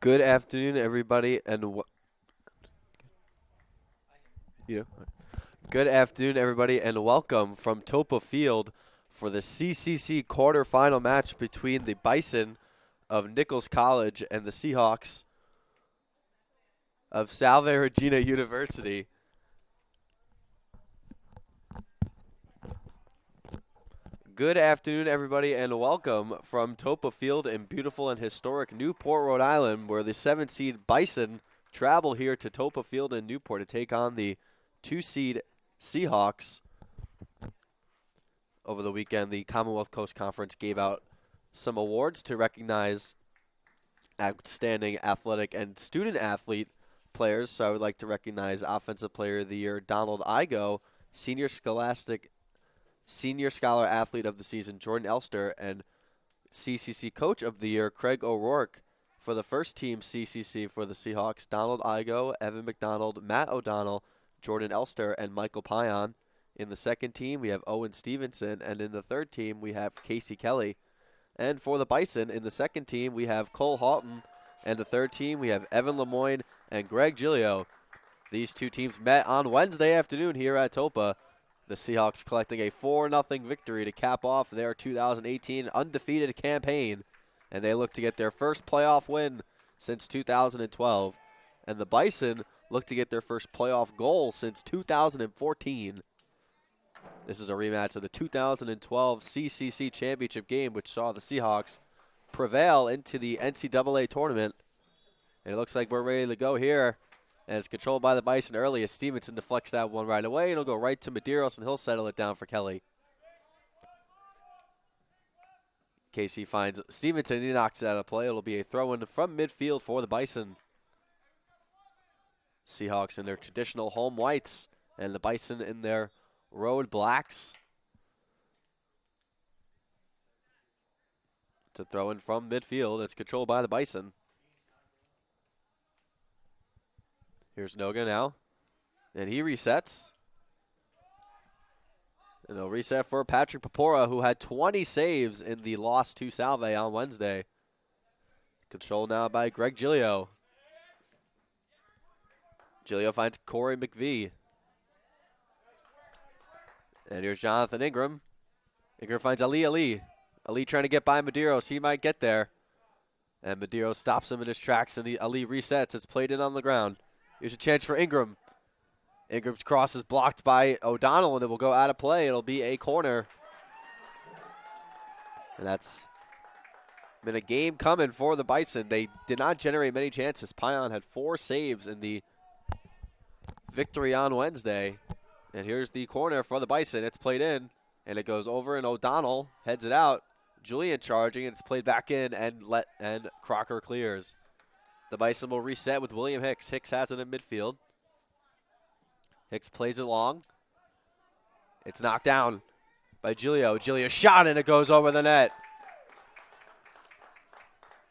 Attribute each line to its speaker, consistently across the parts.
Speaker 1: Good afternoon, everybody, and you know, good afternoon, everybody, and welcome from Toppa Field for the CCC quarterfinal match between the Bison of Nichols College and the Seahawks of Salve Regina University. Good afternoon, everybody, and welcome from Toppa Field in beautiful and historic Newport, Rhode Island, where the 7-seed Bison travel here to Toppa Field in Newport to take on the 2-seed Seahawks. Over the weekend, the Commonwealth Coast Conference gave out some awards to recognize outstanding athletic and student athlete players. So I would like to recognize Offensive Player of the Year Donald Igo, Senior Scholar Athlete of the Season Jordan Elster, and CCC Coach of the Year Craig O'Rourke. For the first team CCC for the Seahawks, Donald Igo, Evan McDonald, Matt O'Donnell, Jordan Elster, and Michael Pion. In the second team, we have Owen Stevenson, and in the third team, we have Casey Kelly. And for the Bison, in the second team, we have Cole Houghton, and the third team, we have Evan Lemoyne and Greg Giglio. These two teams met on Wednesday afternoon here at Toppa. The Seahawks collecting a 4-0 victory to cap off their 2018 undefeated campaign, and they look to get their first playoff win since 2012. And the Bison look to get their first playoff goal since 2014. This is a rematch of the 2012 CCC Championship game, which saw the Seahawks prevail into the NCAA tournament. And it looks like we're ready to go here. And it's controlled by the Bison early as Stevenson deflects that one right away. It'll go right to Medeiros, and he'll settle it down for Kelly. Casey finds Stevenson, and he knocks it out of play. It'll be a throw-in from midfield for the Bison. Seahawks in their traditional home whites, and the Bison in their road blacks. To throw in from midfield. It's controlled by the Bison. Here's Noga now. And he resets. And he'll reset for Patrick Papora, who had 20 saves in the loss to Salve on Wednesday. Controlled now by Greg Giglio. Giglio finds Corey McVie. And here's Jonathan Ingram. Ingram finds Ali. Ali trying to get by Medeiros. He might get there. And Medeiros stops him in his tracks, and Ali resets. It's played in on the ground. Here's a chance for Ingram. Ingram's cross is blocked by O'Donnell, and it will go out of play. It'll be a corner. And that's been a game coming for the Bison. They did not generate many chances. Pion had 4 saves in the victory on Wednesday. And here's the corner for the Bison. It's played in, and it goes over, and O'Donnell heads it out. Julian charging, and it's played back in, and Crocker clears. The Bison will reset with William Hicks. Hicks has it in midfield. Hicks plays it long. It's knocked down by Giglio. Giglio shot, and it goes over the net.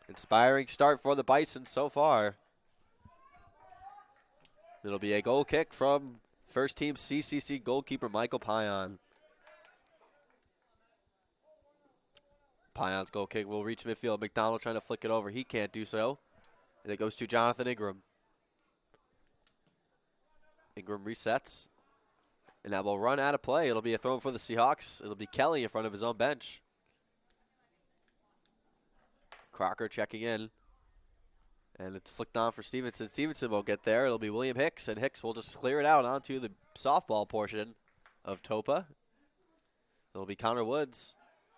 Speaker 1: Inspiring start for the Bison so far. It'll be a goal kick from first team CCC goalkeeper Michael Pion. Pion's goal kick will reach midfield. McDonald trying to flick it over. He can't do so. And it goes to Jonathan Ingram. Ingram resets. And that will run out of play. It'll be a throw for the Seahawks. It'll be Kelly in front of his own bench. Crocker checking in. And it's flicked on for Stevenson. Stevenson will get there. It'll be William Hicks. And Hicks will just clear it out onto the softball portion of Toppa. It'll be Conor Woods.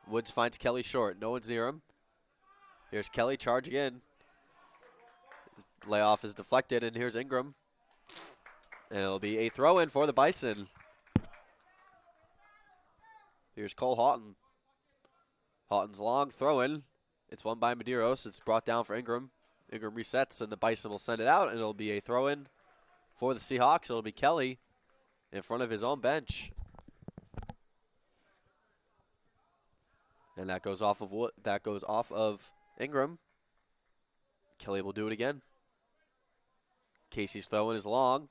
Speaker 1: Woods finds Kelly short. No one's near him. Here's Kelly charging in. Layoff is deflected, and here's Ingram. And it'll be a throw-in for the Bison. Here's Cole Houghton. Houghton's long throw-in. It's won by Medeiros. It's brought down for Ingram. Ingram resets, and the Bison will send it out, and it'll be a throw-in for the Seahawks. It'll be Kelly in front of his own bench. And that goes off of Ingram. Kelly will do it again. Casey's throw-in is long.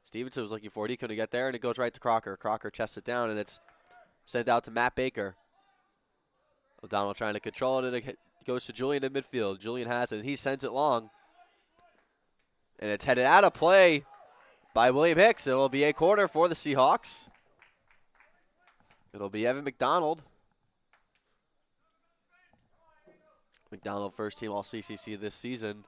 Speaker 1: Stevenson was looking for it. He couldn't get there, and it goes right to Crocker. Crocker chests it down, and it's sent out to Matt Baker. O'Donnell trying to control it goes to Julian in midfield. Julian has it, and he sends it long. And it's headed out of play by William Hicks. It'll be a corner for the Seahawks. It'll be Evan McDonald. McDonald, first team All-CCC this season,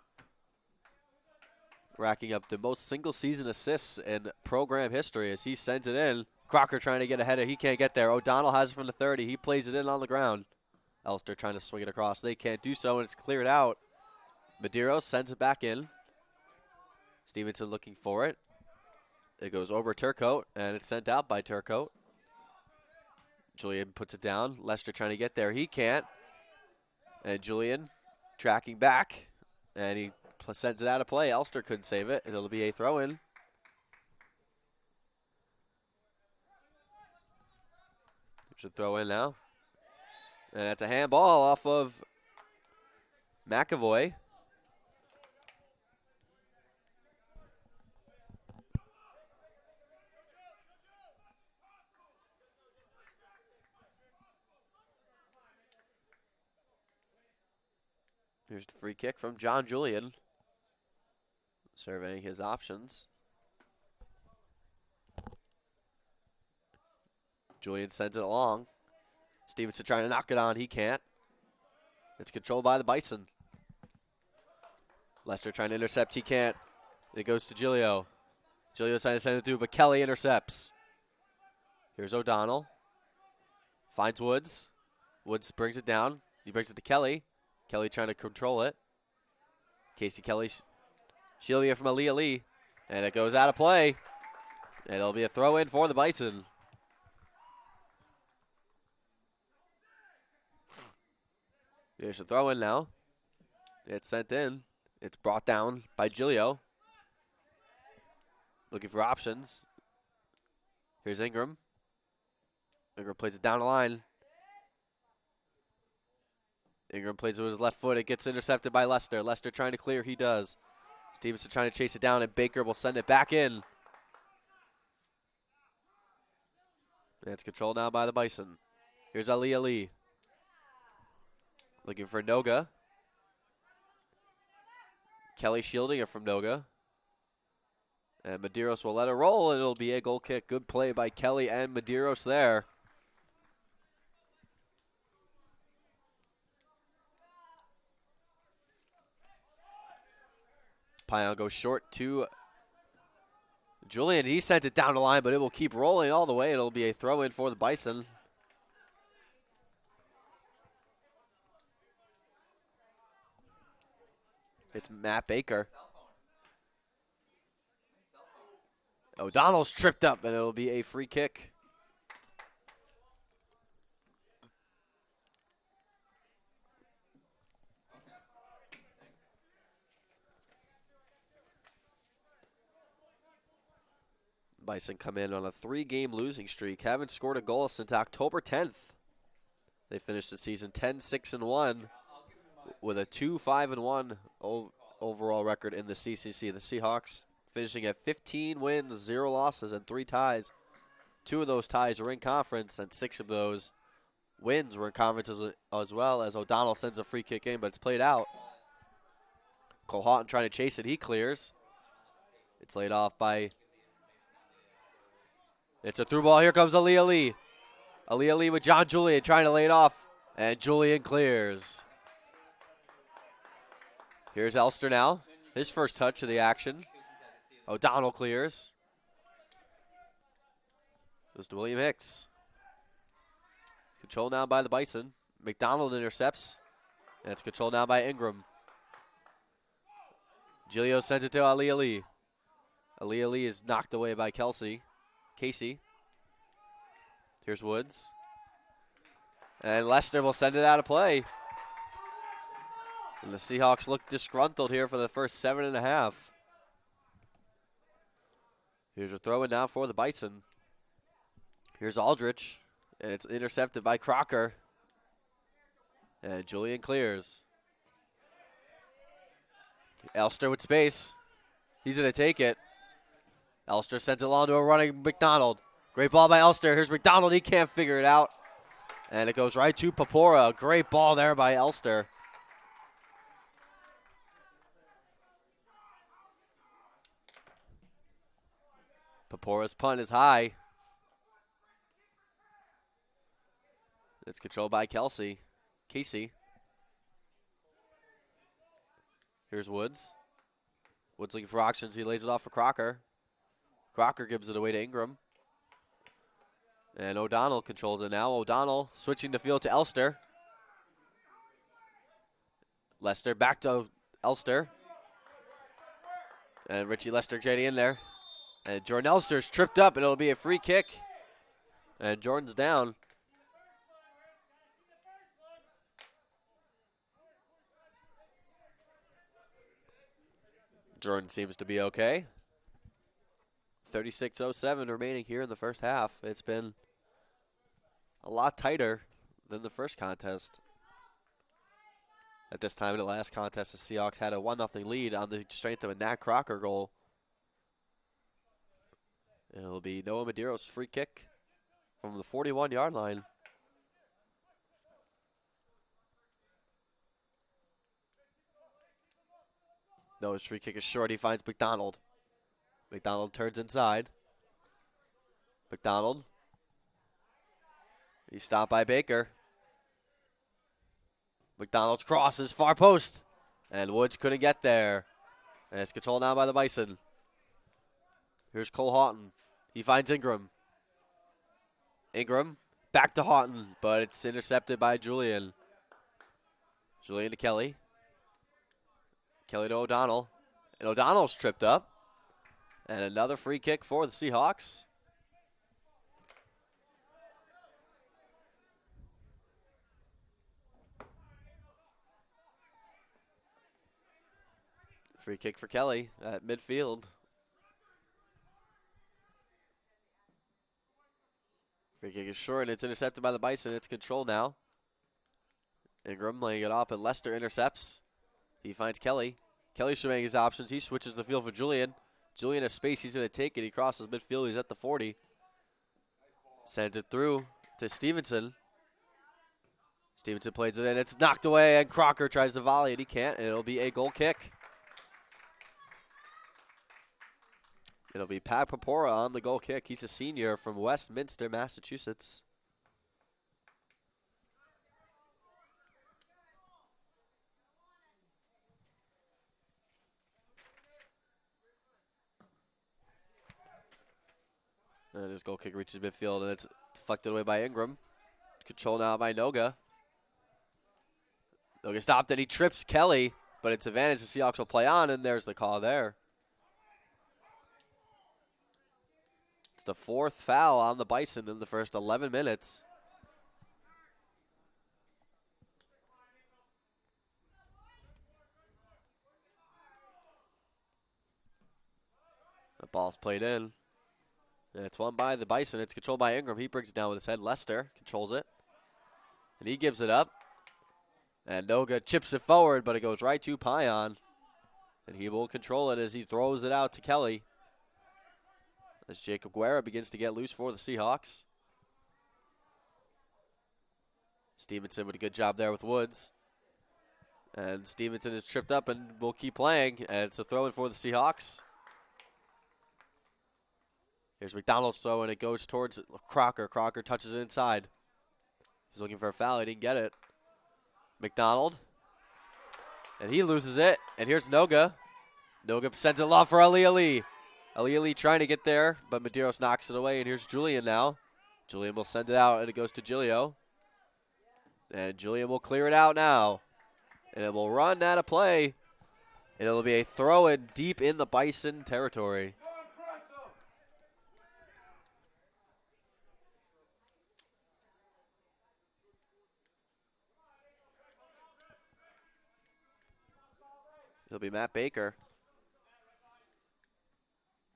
Speaker 1: racking up the most single-season assists in program history as he sends it in. Crocker trying to get ahead of it. He can't get there. O'Donnell has it from the 30. He plays it in on the ground. Elster trying to swing it across. They can't do so, and it's cleared out. Medeiros sends it back in. Stevenson looking for it. It goes over Turcotte, and it's sent out by Turcotte. Julian puts it down. Lester trying to get there. He can't. And Julian tracking back, and he sends it out of play. Elster couldn't save it, and it'll be a throw-in. Should throw in now. And that's a handball off of McAvoy. Here's the free kick from John Julian, surveying his options. Julian sends it along. Stevenson trying to knock it on. He can't. It's controlled by the Bison. Lester trying to intercept. He can't. It goes to Giglio. Giglio's trying to send it through, but Kelly intercepts. Here's O'Donnell. Finds Woods. Woods brings it down. He brings it to Kelly. Kelly trying to control it. Casey Kelly's shielding it from Aaliyah Lee. And it goes out of play. And it'll be a throw-in for the Bison. There's a throw-in now. It's sent in. It's brought down by Giglio. Looking for options. Here's Ingram. Ingram plays it down the line. Ingram plays it with his left foot. It gets intercepted by Lester. Lester trying to clear. He does. Stevenson trying to chase it down, and Baker will send it back in. And it's controlled now by the Bison. Here's Aaliyah Lee. Looking for Noga. Kelly shielding it from Noga. And Medeiros will let it roll, and it'll be a goal kick. Good play by Kelly and Medeiros there. Pion goes short to Julian. He sent it down the line, but it will keep rolling all the way. It'll be a throw-in for the Bison. It's Matt Baker. O'Donnell's tripped up, and it'll be a free kick. Bison come in on a 3-game losing streak. Haven't scored a goal since October 10th. They finished the season 10-6-1 with a 2-5-1 overall record in the CCC. The Seahawks finishing at 15 wins, 0 losses, and 3 ties. 2 of those ties were in conference, and 6 of those wins were in conference as well, as O'Donnell sends a free kick in, but it's played out. Cole Houghton trying to chase it. He clears. It's laid off by... It's a through ball. Here comes Aaliyah Lee. Aaliyah Lee with John Julian trying to lay it off, and Julian clears. Here's Elster now. His first touch of the action. O'Donnell clears. Goes to William Hicks. Controlled now by the Bison. McDonald intercepts. And it's controlled now by Ingram. Giglio sends it to Aaliyah Lee. Aaliyah Lee is knocked away by Casey. Here's Woods. And Lester will send it out of play. And the Seahawks look disgruntled here for the first 7.5. Here's a throw-in now for the Bison. Here's Aldrich. And it's intercepted by Crocker. And Julian clears. Elster with space. He's going to take it. Elster sends it along to a running McDonald. Great ball by Elster. Here's McDonald. He can't figure it out. And it goes right to Papora. Great ball there by Elster. Papora's punt is high. It's controlled by Casey. Here's Woods. Woods looking for options. He lays it off for Crocker. Crocker gives it away to Ingram. And O'Donnell controls it now. O'Donnell switching the field to Elster. Lester back to Elster. And Richie Lester getting in there. And Jordan Elster's tripped up, and it'll be a free kick. And Jordan's down. Jordan seems to be okay. 36:07 remaining here in the first half. It's been a lot tighter than the first contest. At this time in the last contest, the Seahawks had a 1-0 lead on the strength of a Nat Crocker goal. It'll be Noah Medeiros' free kick from the 41-yard line. Noah's free kick is short. He finds McDonald. McDonald turns inside. McDonald. He's stopped by Baker. McDonald's crosses far post. And Woods couldn't get there. And it's controlled now by the Bison. Here's Cole Houghton. He finds Ingram. Ingram back to Houghton, but it's intercepted by Julian. Julian to Kelly. Kelly to O'Donnell. And O'Donnell's tripped up. And another free kick for the Seahawks. Free kick for Kelly at midfield. Free kick is short, and it's intercepted by the Bison. It's controlled now. Ingram laying it off, and Lester intercepts. He finds Kelly. Kelly's surveying his options. He switches the field for Julian. Julian has space. He's going to take it. He crosses midfield. He's at the 40. Sends it through to Stevenson. Stevenson plays it in. It's knocked away, and Crocker tries to volley it. He can't, and it'll be a goal kick. It'll be Pat Papora on the goal kick. He's a senior from Westminster, Massachusetts. And his goal kick reaches midfield, and it's deflected away by Ingram. Controlled now by Noga. Noga stopped, and he trips Kelly, but it's advantage. The Seahawks will play on, and there's the call there. It's the fourth foul on the Bison in the first 11 minutes. The ball's played in. And it's won by the Bison. It's controlled by Ingram. He brings it down with his head. Lester controls it. And he gives it up. And Noga chips it forward, but it goes right to Pion. And he will control it as he throws it out to Kelly. As Jacob Guerra begins to get loose for the Seahawks. Stevenson with a good job there with Woods. And Stevenson is tripped up and will keep playing. And it's a throw in for the Seahawks. Here's McDonald's throw, and it goes towards Crocker. Crocker touches it inside. He's looking for a foul. He didn't get it. McDonald. And he loses it. And here's Noga. Noga sends it long for Ali Ali. Ali Ali trying to get there, but Medeiros knocks it away. And here's Julian now. Julian will send it out, and it goes to Gilio. And Julian will clear it out now. And it will run out of play. And it'll be a throw-in deep in the Bison territory. It'll be Matt Baker.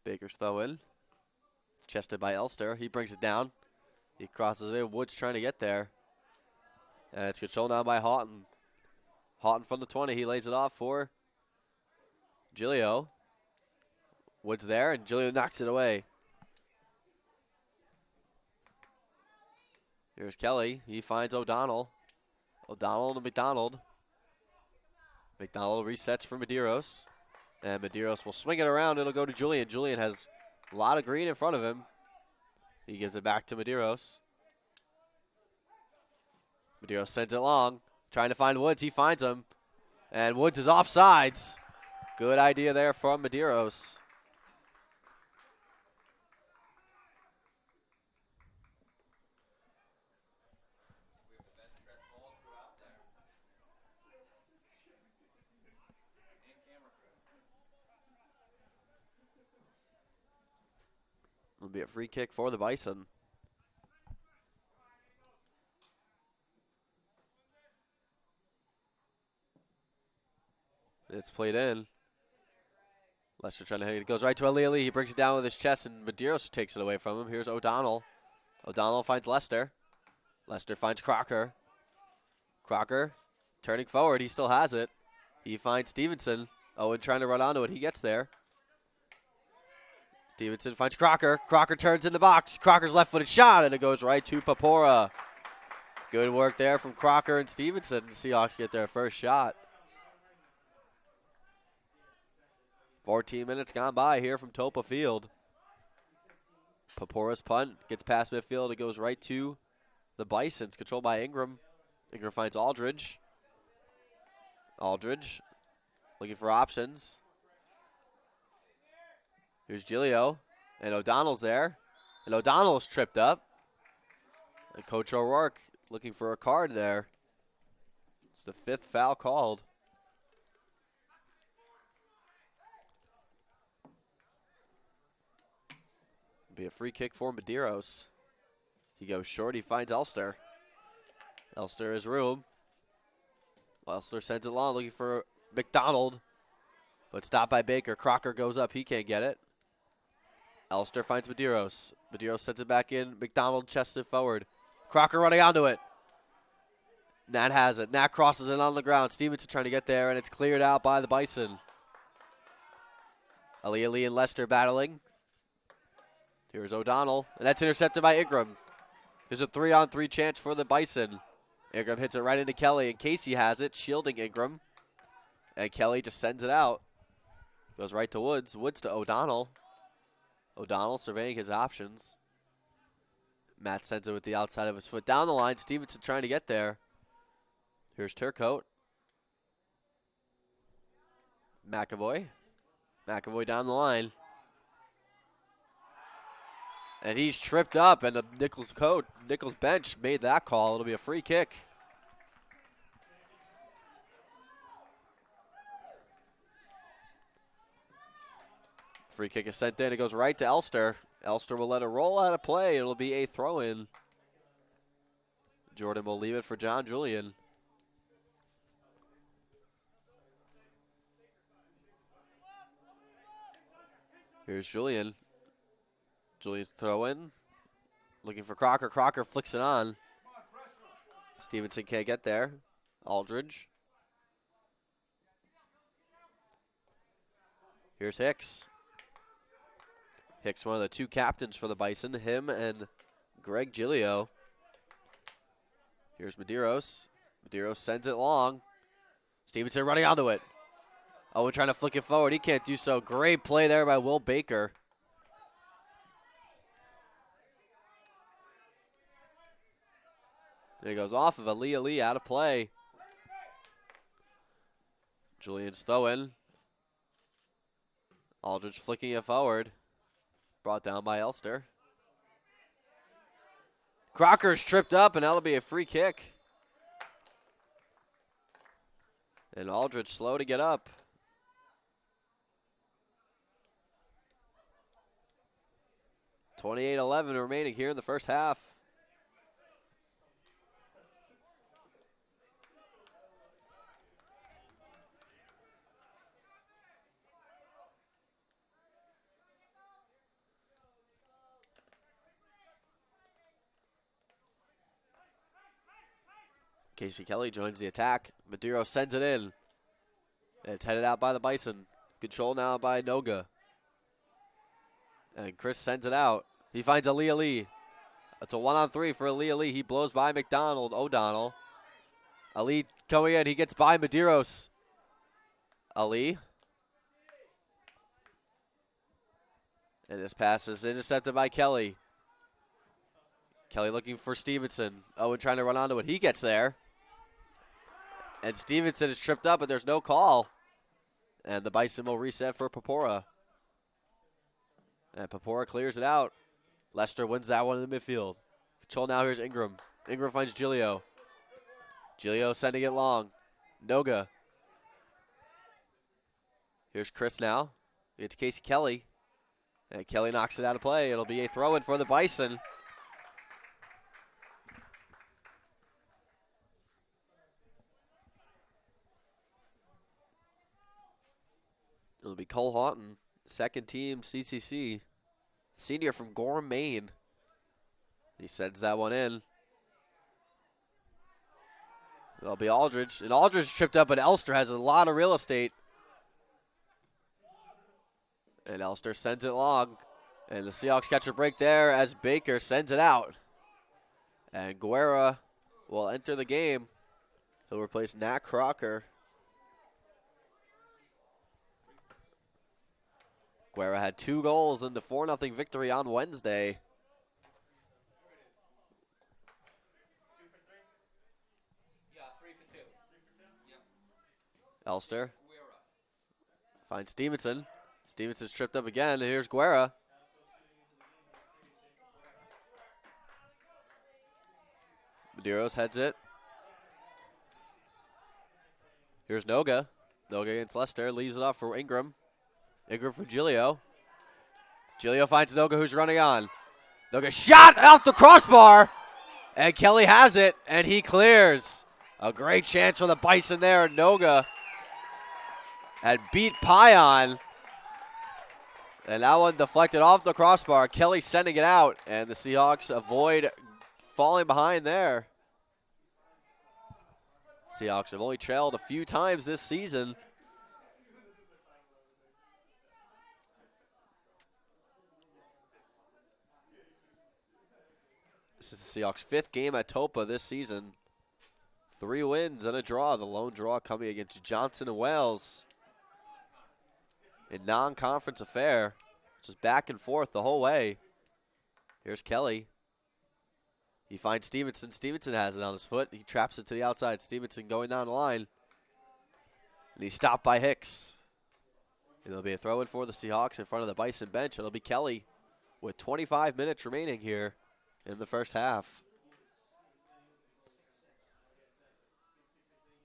Speaker 1: Baker's throw in. Chested by Elster. He brings it down. He crosses it in. Woods trying to get there. And it's controlled now by Houghton. Houghton from the 20. He lays it off for Gilio. Woods there, and Gilio knocks it away. Here's Kelly. He finds O'Donnell. O'Donnell to McDonald. McDonald resets for Medeiros. And Medeiros will swing it around. It'll go to Julian. Julian has A lot of green in front of him. He gives it back to Medeiros. Medeiros sends it long. Trying to find Woods. He finds him. And Woods is offsides. Good idea there from Medeiros. It'll be a free kick for the Bison. It's played in. Lester trying to hang it. It goes right to Ali. He brings it down with his chest, and Medeiros takes it away from him. Here's O'Donnell. O'Donnell finds Lester. Lester finds Crocker. Crocker turning forward. He still has it. He finds Stevenson. Owen trying to run onto it. He gets there. Stevenson finds Crocker. Crocker turns in the box. Crocker's left-footed shot, and it goes right to Papora. Good work there from Crocker and Stevenson. The Seahawks get their first shot. 14 minutes gone by here from Toppa Field. Papora's punt gets past midfield. It goes right to the Bisons, controlled by Ingram. Ingram finds Aldridge. Aldridge looking for options. Here's Gilio, and O'Donnell's there. And O'Donnell's tripped up. And Coach O'Rourke looking for a card there. It's the 5th foul called. Be a free kick for Medeiros. He goes short. He finds Elster. Elster has room. Elster sends it long, looking for McDonald. But stopped by Baker. Crocker goes up. He can't get it. Elster finds Medeiros. Medeiros sends it back in. McDonald chested forward. Crocker running onto it. Nat has it. Nat crosses it on the ground. Stevenson trying to get there, and it's cleared out by the Bison. Ali and Lester battling. Here's O'Donnell, and that's intercepted by Ingram. There's a 3-on-3 chance for the Bison. Ingram hits it right into Kelly, and Casey has it, shielding Ingram. And Kelly just sends it out. Goes right to Woods. Woods to O'Donnell. O'Donnell surveying his options. Matt sends it with the outside of his foot down the line. Stevenson trying to get there. Here's Turcotte. McAvoy. McAvoy down the line. And he's tripped up, and the Nichols bench made that call. It'll be a free kick. Free kick is sent in. It goes right to Elster. Elster will let it roll out of play. It'll be a throw-in. Jordan will leave it for John Julian. Here's Julian. Julian's throw-in. Looking for Crocker. Crocker flicks it on. Stevenson can't get there. Aldridge. Here's Hicks. Hicks, one of the 2 captains for the Bison. Him and Greg Gilio. Here's Medeiros. Medeiros sends it long. Stevenson running onto it. Owen trying to flick it forward. He can't do so. Great play there by Will Baker. There he goes off of Ali out of play. Julian's throwing. Aldridge flicking it forward. Brought down by Elster. Crocker's tripped up, and that'll be a free kick. And Aldridge slow to get up. .28-11 remaining here in the first half. Casey Kelly joins the attack. Medeiros sends it in. And it's headed out by the Bison. Control now by Noga. And Chris sends it out. He finds Ali. It's a 1-on-3 for Ali. He blows by O'Donnell. Ali coming in. He gets by Medeiros. Ali. And this pass is intercepted by Kelly. Kelly looking for Stevenson. Owen trying to run onto it. He gets there. And Stevenson is tripped up, but there's no call. And the Bison will reset for Popora. And Popora clears it out. Lester wins that one in the midfield. Control now, here's Ingram. Ingram finds Gilio. Gilio sending it long. Noga. Here's Chris now. It's Casey Kelly. And Kelly knocks it out of play. It'll be a throw-in for the Bison. It'll be Cole Houghton, second team CCC. Senior from Gorham, Maine. He sends that one in. It'll be Aldridge. And Aldridge tripped up, but Elster has a lot of real estate. And Elster sends it long. And the Seahawks catch a break there as Baker sends it out. And Guerra will enter the game. He'll replace Nat Crocker. Guerra had 2 goals in the 4-0 victory on Wednesday. Elster finds Stevenson. Stevenson's tripped up again, and here's Guerra. Medeiros heads it. Here's Noga. Noga against Lester, leaves it off for Ingram. Ingram for Gilio. Gilio finds Noga, who's running on. Noga shot out the crossbar, and Kelly has it, and he clears. A great chance for the Bison there. Noga had beat Pion. And that one deflected off the crossbar. Kelly sending it out, and the Seahawks avoid falling behind there. Seahawks have only trailed a few times this season. This is the Seahawks' 5th game at Toppa this season. 3 wins and a draw. The lone draw coming against Johnson and Wales. A non-conference affair. Just back and forth the whole way. Here's Kelly. He finds Stevenson. Stevenson has it on his foot. He traps it to the outside. Stevenson going down the line. And he's stopped by Hicks. It'll be a throw-in for the Seahawks in front of the Bison bench. It'll be Kelly with 25 minutes remaining here in the first half.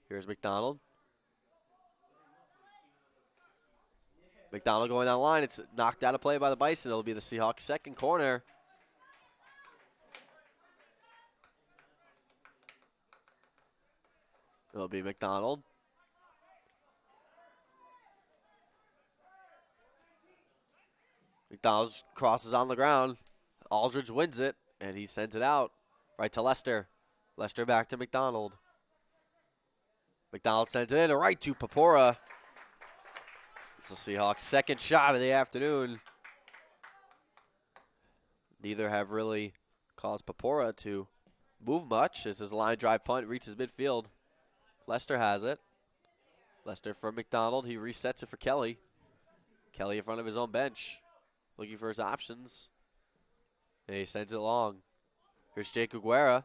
Speaker 1: Here's McDonald. McDonald going down the line. It's knocked out of play by the Bison. It'll be the Seahawks' second corner. It'll be McDonald. McDonald crosses on the ground. Aldridge wins it, and he sends it out right to Lester. Lester back to McDonald. McDonald sends it in right to Popora. It's the Seahawks' second shot of the afternoon. Neither have really caused Popora to move much as his line drive punt reaches midfield. Lester has it. Lester for McDonald. He resets it for Kelly. Kelly in front of his own bench, looking for his options. And he sends it long. Here's Jacob Guerra.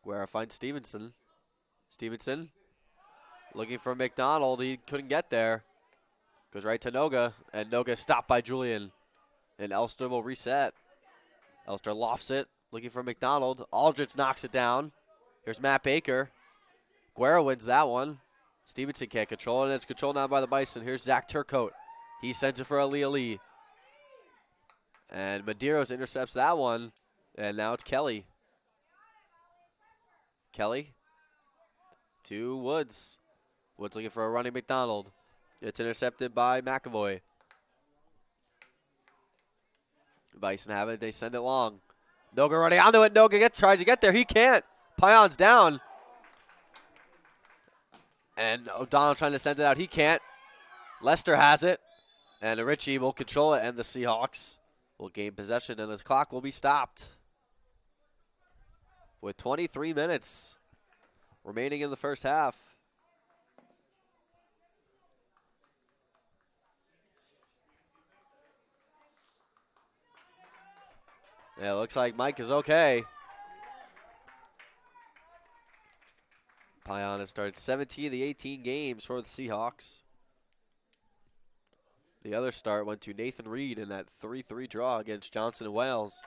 Speaker 1: Guerra finds Stevenson. Stevenson looking for McDonald. He couldn't get there. Goes right to Noga, and Noga stopped by Julian. And Elster will reset. Elster lofts it, looking for McDonald. Aldridge knocks it down. Here's Matt Baker. Guerra wins that one. Stevenson can't control it, and it's controlled now by the Bison. Here's Zach Turcotte. He sends it for Ali Ali. And Medeiros intercepts that one, and now it's Kelly. Kelly to Woods. Woods looking for a running McDonald. It's intercepted by McAvoy. Bison have it. They send it long. Noga running onto it. Noga tries to get there. He can't. Pion's down. And O'Donnell trying to send it out. He can't. Lester has it. And Ritchie will control it. And the Seahawks will gain possession. And the clock will be stopped with 23 minutes remaining in the first half. Yeah, it looks like Mike is okay. Pion has started 17 of the 18 games for the Seahawks. The other start went to Nathan Reed in that 3-3 draw against Johnson and Wales.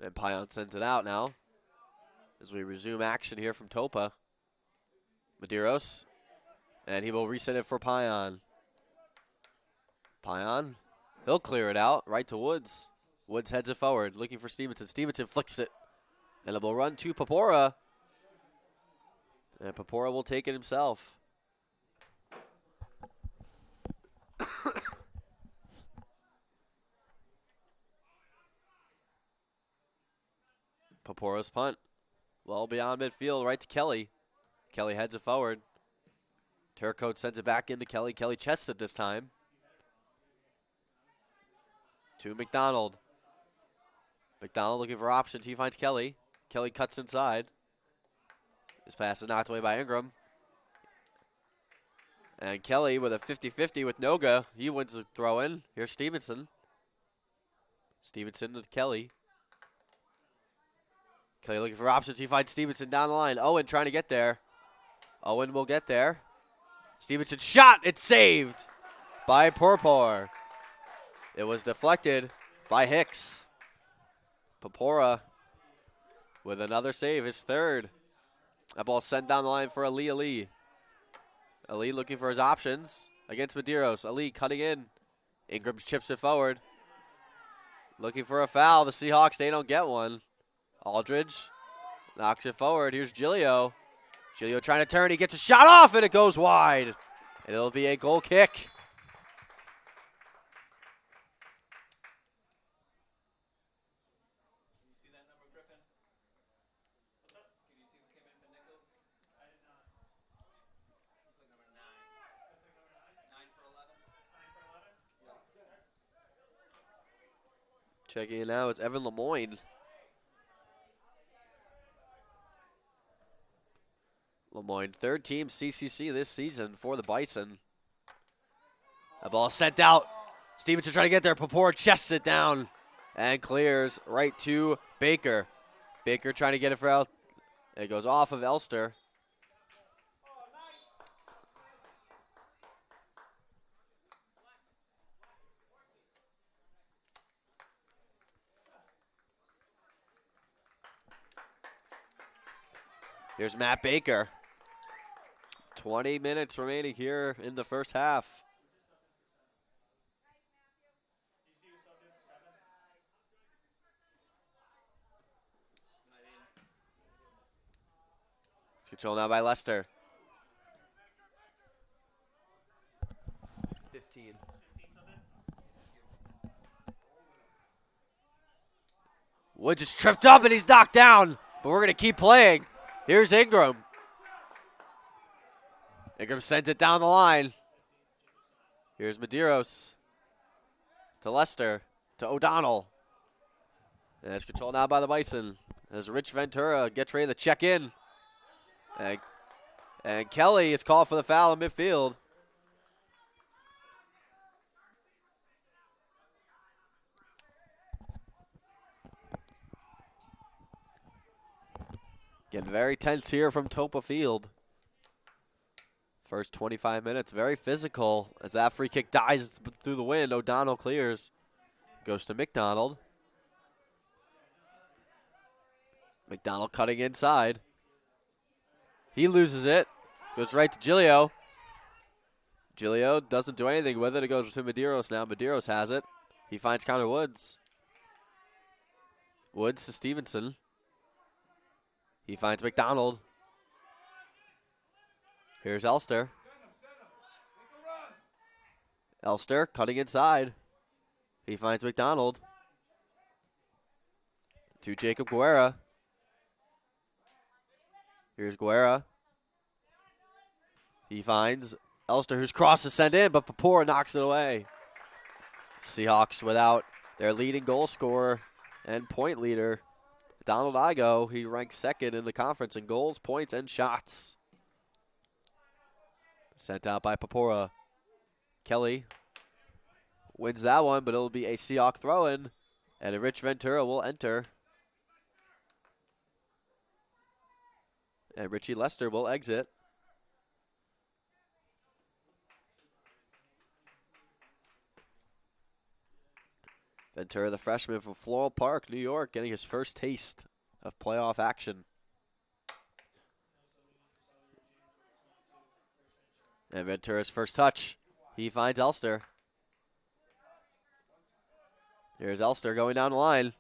Speaker 1: And Pion sends it out now as we resume action here from Toppa. Medeiros, and he will resend it for Pion. Pion, he'll clear it out right to Woods. Woods heads it forward, looking for Stevenson. Stevenson flicks it, and it will run to Popora. And Popora will take it himself. Popora's punt, well beyond midfield, right to Kelly. Kelly heads it forward. Turcoat sends it back into Kelly. Kelly chests it this time. To McDonald. McDonald looking for options. He finds Kelly. Kelly cuts inside. His pass is knocked away by Ingram. And Kelly with a 50-50 with Noga. He wins the throw in. Here's Stevenson. Stevenson to Kelly. Kelly looking for options. He finds Stevenson down the line. Owen trying to get there. Owen will get there. Stevenson shot. It's saved by Purpur. It was deflected by Hicks. Popora with another save, his third. That ball sent down the line for Ali. Ali looking for his options against Medeiros. Ali cutting in. Ingram chips it forward. Looking for a foul. The Seahawks, they don't get one. Aldridge knocks it forward. Here's Gilio. Gilio trying to turn. He gets a shot off, and it goes wide. It'll be a goal kick. Checking it now, it's Evan Lemoyne. Lemoyne, third team CCC this season for the Bison. The ball sent out. Stevenson trying to get there. Popora chests it down and clears right to Baker. Baker trying to get it for El. It goes off of Elster. Here's Matt Baker. 20 minutes remaining here in the first half. It's controlled now by Lester. 15. Wood just tripped up and he's knocked down, but we're going to keep playing. Here's Ingram. Ingram sends it down the line. Here's Medeiros to Lester, to O'Donnell. And it's controlled now by the Bison. As Rich Ventura gets ready to check in. And Kelly is called for the foul in midfield. Getting very tense here from Toppa Field. First 25 minutes, very physical. As that free kick dies through the wind, O'Donnell clears. Goes to McDonald. McDonald cutting inside. He loses it. Goes right to Gilio. Gilio doesn't do anything with it. It goes to Medeiros now. Medeiros has it. He finds Conor Woods. Woods to Stevenson. He finds McDonald. Here's Elster. Elster cutting inside. He finds McDonald. To Jacob Guerra. Here's Guerra. He finds Elster, whose cross is sent in, but Popora knocks it away. Seahawks without their leading goal scorer and point leader, Donald Igo. He ranks second in the conference in goals, points, and shots. Sent out by Papora. Kelly wins that one, but it'll be a Seahawk throw-in, and a Rich Ventura will enter. And Richie Lester will exit. Ventura, the freshman from Floral Park, New York, getting his first taste of playoff action. And Ventura's first touch. He finds Elster. Here's Elster going down the line.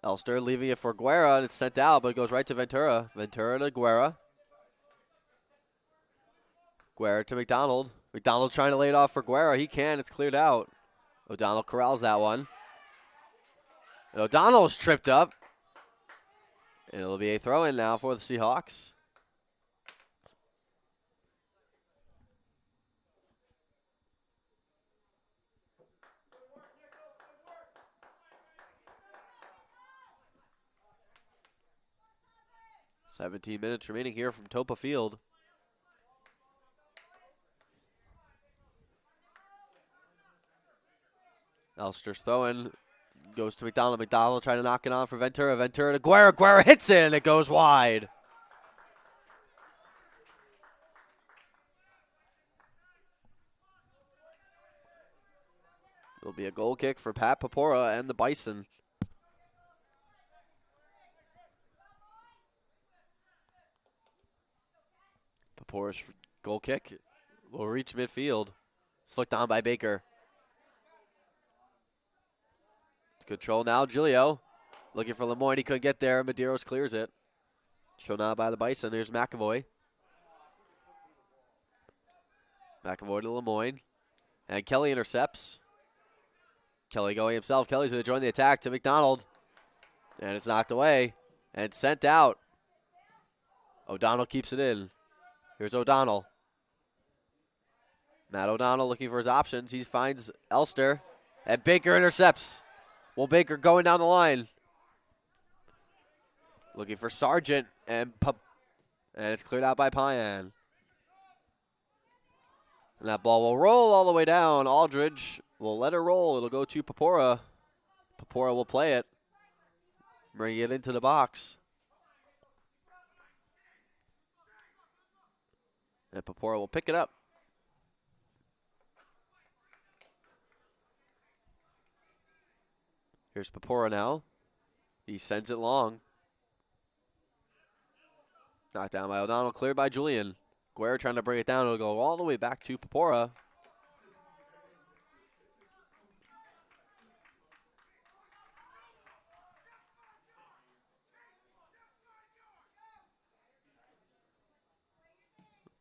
Speaker 1: Elster leaving it for Guerra, and it's sent out, but it goes right to Ventura. Ventura to Guerra. Guerra to McDonald. McDonald trying to lay it off for Guerra. He can. It's cleared out. O'Donnell corrals that one. And O'Donnell is tripped up. And it'll be a throw-in now for the Seahawks. "17 minutes remaining here from Toppa Field. Elster's throwing goes to McDonald. McDonald trying to knock it on for Ventura. Ventura to Guerra. Guerra hits it, and it goes wide. It'll be a goal kick for Pat Papora and the Bison. Papora's goal kick will reach midfield. It's flicked on by Baker. It's control now. Giglio looking for Lemoyne. He couldn't get there. Medeiros clears it. Shown now by the Bison. Here's McAvoy. McAvoy to Lemoyne. And Kelly intercepts. Kelly going himself. Kelly's going to join the attack to McDonald. And it's knocked away. And sent out. O'Donnell keeps it in. Here's O'Donnell. Matt O'Donnell looking for his options. He finds Elster. And Baker intercepts. Well, Baker going down the line. Looking for Sargent. And it's cleared out by Payan. And that ball will roll all the way down. Aldridge will let it roll. It'll go to Papora. Papora will play it. Bring it into the box. And Papora will pick it up. Here's Papora now. He sends it long. Knocked down by O'Donnell. Cleared by Julian. Guerra trying to bring it down. It'll go all the way back to Papora.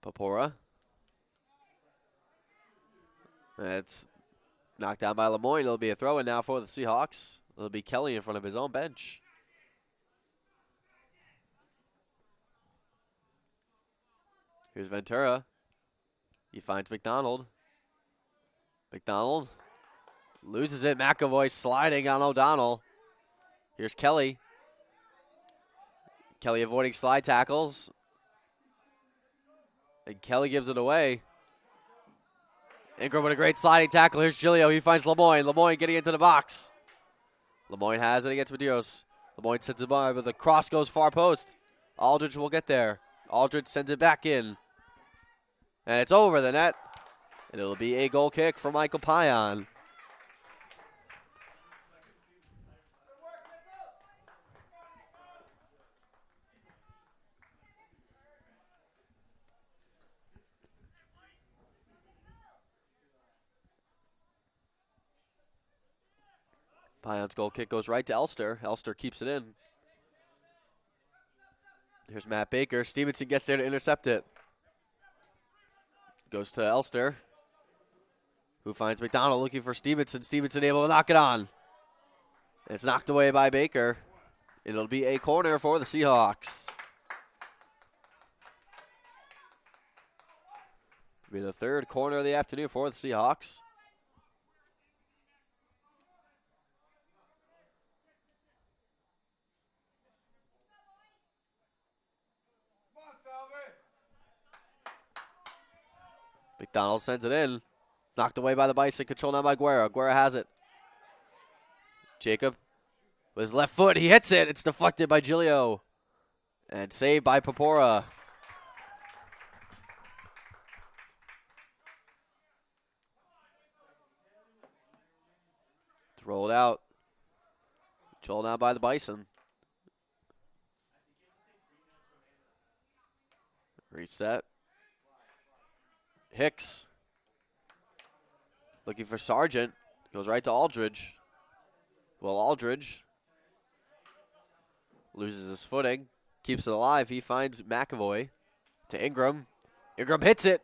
Speaker 1: Papora. It's knocked down by Lemoyne. It'll be a throw-in now for the Seahawks. It'll be Kelly in front of his own bench. Here's Ventura. He finds McDonald. McDonald loses it. McAvoy sliding on O'Donnell. Here's Kelly. Kelly avoiding slide tackles. And Kelly gives it away. Ingram with a great sliding tackle. Here's Giglio. He finds Lemoyne. Lemoyne getting into the box. Lemoyne has it against Medeiros. Lemoyne sends it by, but the cross goes far post. Aldridge will get there. Aldridge sends it back in. And it's over the net. And it'll be a goal kick for Michael Payan. Payan's goal kick goes right to Elster. Elster keeps it in. Here's Matt Baker. Stevenson gets there to intercept it. Goes to Elster, who finds McDonald looking for Stevenson. Stevenson able to knock it on. It's knocked away by Baker. It'll be a corner for the Seahawks. It'll be the third corner of the afternoon for the Seahawks. McDonald sends it in. Knocked away by the Bison. Control now by Guerra. Guerra has it. Jacob with his left foot. He hits it. It's deflected by Giglio. And saved by Papora. It's rolled out. Control now by the Bison. Reset. Hicks. Looking for Sargent. Goes right to Aldridge. Well, Aldridge loses his footing. Keeps it alive. He finds McAvoy to Ingram. Ingram hits it.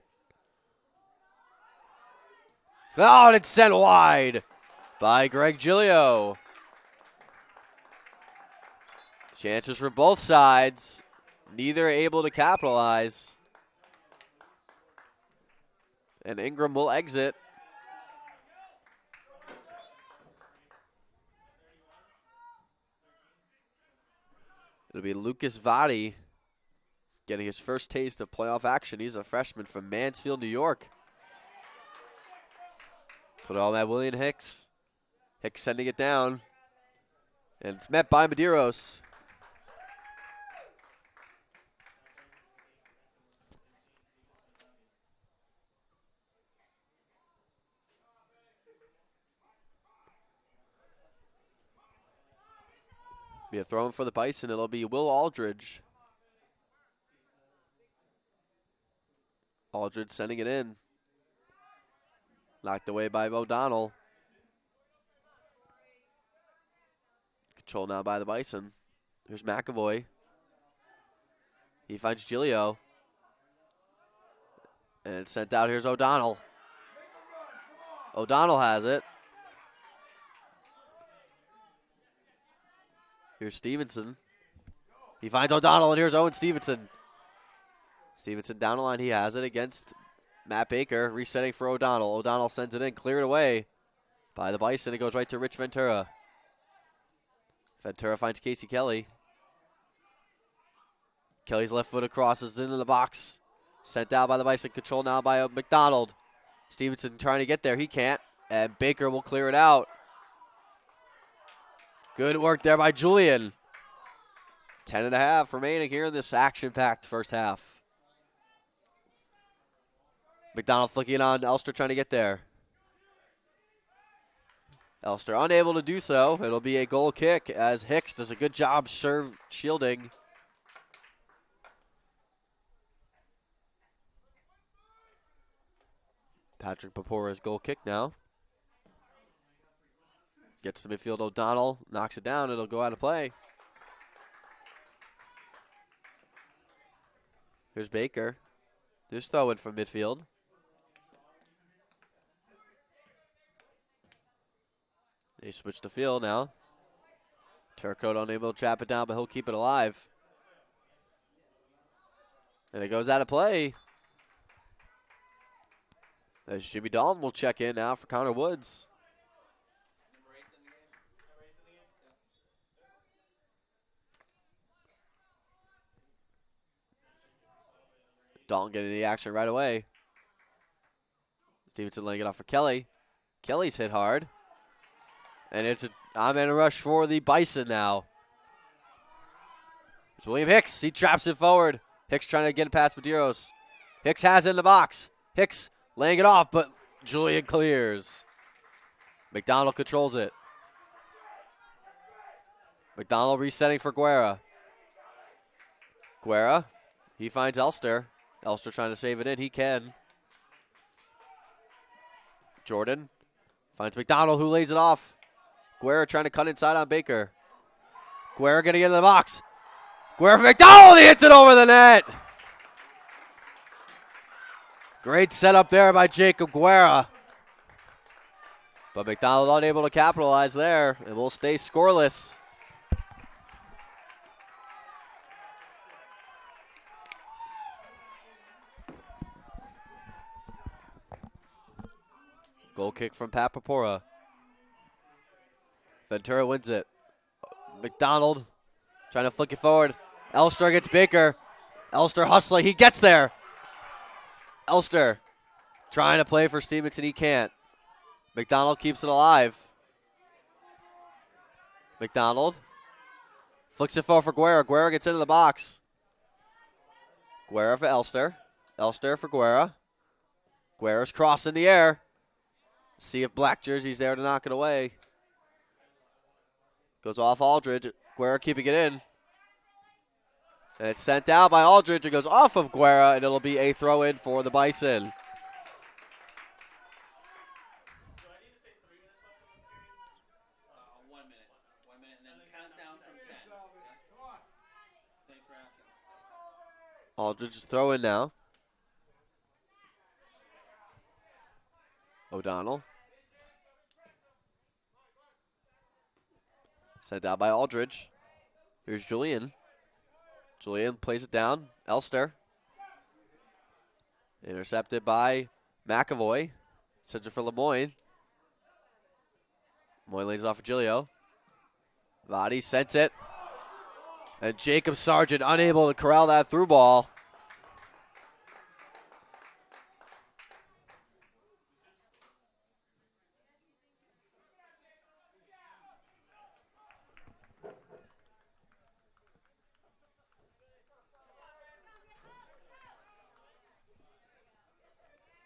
Speaker 1: Oh, and it's sent wide by Greg Giglio. Chances for both sides. Neither able to capitalize. And Ingram will exit. It'll be Lucas Vadi getting his first taste of playoff action. He's a freshman from Mansfield, New York. Put all that William Hicks. Hicks sending it down. And it's met by Medeiros. Be a throw in for the Bison. It'll be Will Aldridge. Aldridge sending it in. Knocked away by O'Donnell. Control now by the Bison. Here's McAvoy. He finds Giglio. And it's sent out. Here's O'Donnell. O'Donnell has it. Here's Stevenson. He finds O'Donnell, and here's Owen Stevenson. Stevenson down the line. He has it against Matt Baker. Resetting for O'Donnell. O'Donnell sends it in. Cleared away by the Bison. It goes right to Rich Ventura. Ventura finds Casey Kelly. Kelly's left foot crosses into the box. Sent down by the Bison. Control now by McDonald. Stevenson trying to get there. He can't. And Baker will clear it out. Good work there by Julian. 10.5 remaining here in this action-packed first half. McDonald flicking on Elster trying to get there. Elster unable to do so. It'll be a goal kick as Hicks does a good job shielding. Patrick Papora's goal kick now. Gets to midfield. O'Donnell knocks it down. It'll go out of play. Here's Baker. There's throw-in from midfield. They switch the field now. Turcotte unable to trap it down, but he'll keep it alive. And it goes out of play. As Jimmy Dalton will check in now for Conor Woods. Dalton getting the action right away. Stevenson laying it off for Kelly. Kelly's hit hard. And it's I'm in a rush for the Bison now. It's William Hicks. He traps it forward. Hicks trying to get it past Medeiros. Hicks has it in the box. Hicks laying it off, but Julian clears. McDonald controls it. McDonald resetting for Guerra. Guerra. He finds Elster. Elster trying to save it in. He can. Jordan finds McDonald, who lays it off. Guerra trying to cut inside on Baker. Guerra getting into the box. Guerra for McDonald. He hits it over the net. Great setup there by Jacob Guerra. But McDonald unable to capitalize there. And will stay scoreless. Goal kick from Pat Papora. Ventura wins it. McDonald trying to flick it forward. Elster gets Baker. Elster hustling. He gets there. Elster Trying to play for Stevenson, he can't. McDonald keeps it alive. McDonald flicks it forward for Guerra. Guerra gets into the box. Guerra for Elster. Elster for Guerra. Guerra's cross in the air. See if black jersey's there to knock it away. Goes off Aldridge. Guerra keeping it in. And it's sent out by Aldridge. It goes off of Guerra, and it'll be a throw-in for the Bison. Aldridge is throw-in now. O'Donnell. Sent out by Aldridge. Here's Julian. Julian plays it down. Elster. Intercepted by McAvoy. Sends it for Lemoyne. Lemoyne lays it off for Giglio. Vadi sends it. And Jacob Sargent unable to corral that through ball.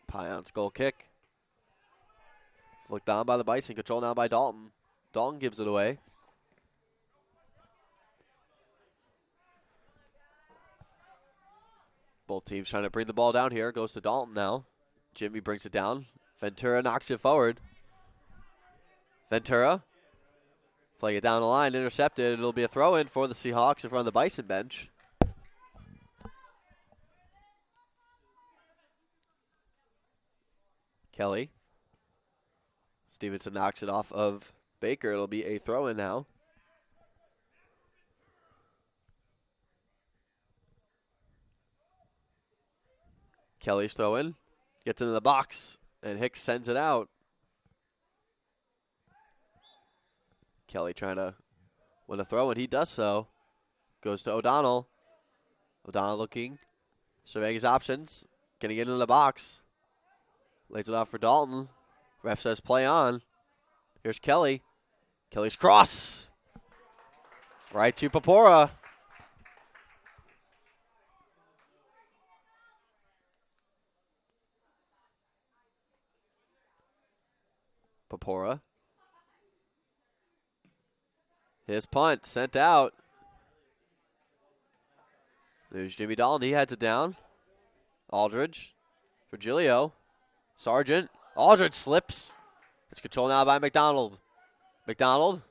Speaker 1: Pion's goal kick. Looked down by the Bison. Control now by Dalton. Dalton gives it away. Both teams trying to bring the ball down here. Goes to Dalton now. Jimmy brings it down. Ventura knocks it forward. Ventura playing it down the line. Intercepted. It'll be a throw-in for the Seahawks in front of the Bison bench. Kelly. Stevenson knocks it off of Baker. It'll be a throw-in now. Kelly's throw-in. Gets into the box, and Hicks sends it out. Kelly trying to win a throw, and he does so. Goes to O'Donnell. O'Donnell looking. Surveying his options. Getting it into the box. Lays it off for Dalton. Ref says play on. Here's Kelly. Kelly's cross. Right to Papora. Papora. His punt sent out. There's Jimmy Dalton. He heads it down. Aldridge for Giglio. Sargent. Aldridge slips. It's controlled now by McDonald. McDonald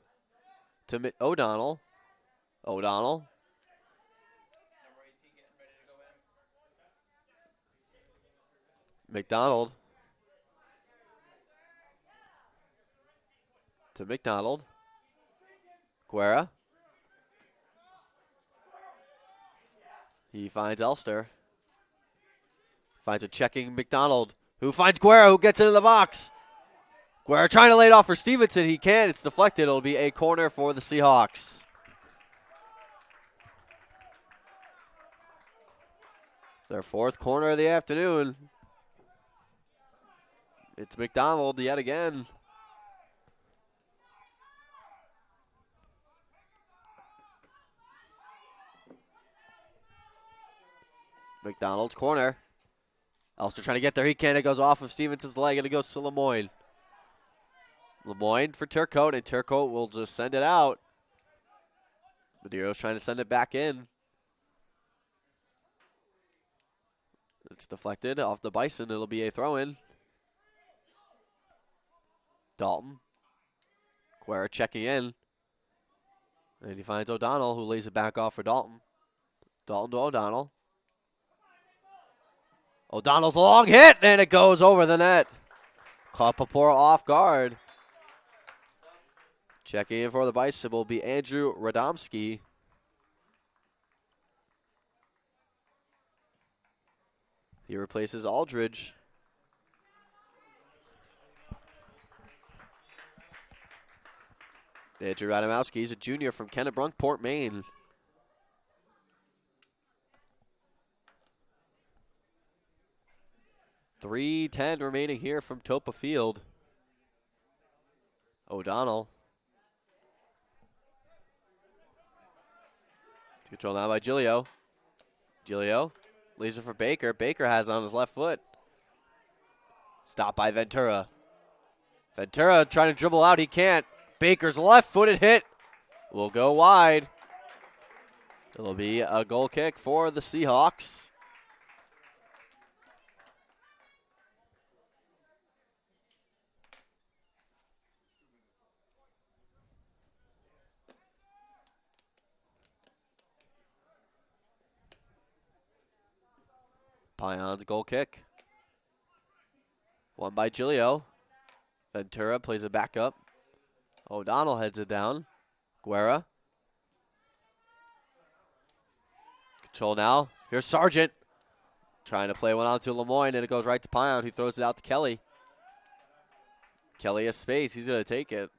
Speaker 1: to O'Donnell. O'Donnell. McDonald to McDonald. Guerra. He finds Elster. Finds a checking McDonald, who finds Guerra, who gets into the box. Guerra trying to lay it off for Stevenson. He can't. It's deflected. It'll be a corner for the Seahawks. Their fourth corner of the afternoon. It's McDonald yet again. McDonald's corner. Elster trying to get there. He can't. It goes off of Stevenson's leg, and it goes to Lemoyne. Lemoyne for Turcotte, and Turcotte will just send it out. Madeiro's trying to send it back in. It's deflected off the Bison. It'll be a throw-in. Dalton. Guerra checking in. And he finds O'Donnell, who lays it back off for Dalton. Dalton to O'Donnell. O'Donnell's a long hit, and it goes over the net. Caught Papora off guard. Checking in for the Bison will be Andrew Radomski. He replaces Aldridge. Andrew Radomski, he's a junior from Kennebrunkport, Maine. 3:10 remaining here from Toppa Field. O'Donnell. Controlled now by Giglio. Giglio leaves it for Baker. Baker has it on his left foot. Stopped by Ventura. Ventura trying to dribble out. He can't. Baker's left-footed hit will go wide. It'll be a goal kick for the Seahawks. Pion's goal kick. Won by Giglio. Ventura plays it back up. O'Donnell heads it down. Guerra. Control now. Here's Sargent. Trying to play one out to Lemoyne, and it goes right to Pion, who throws it out to Kelly. Kelly has space. He's going to take it.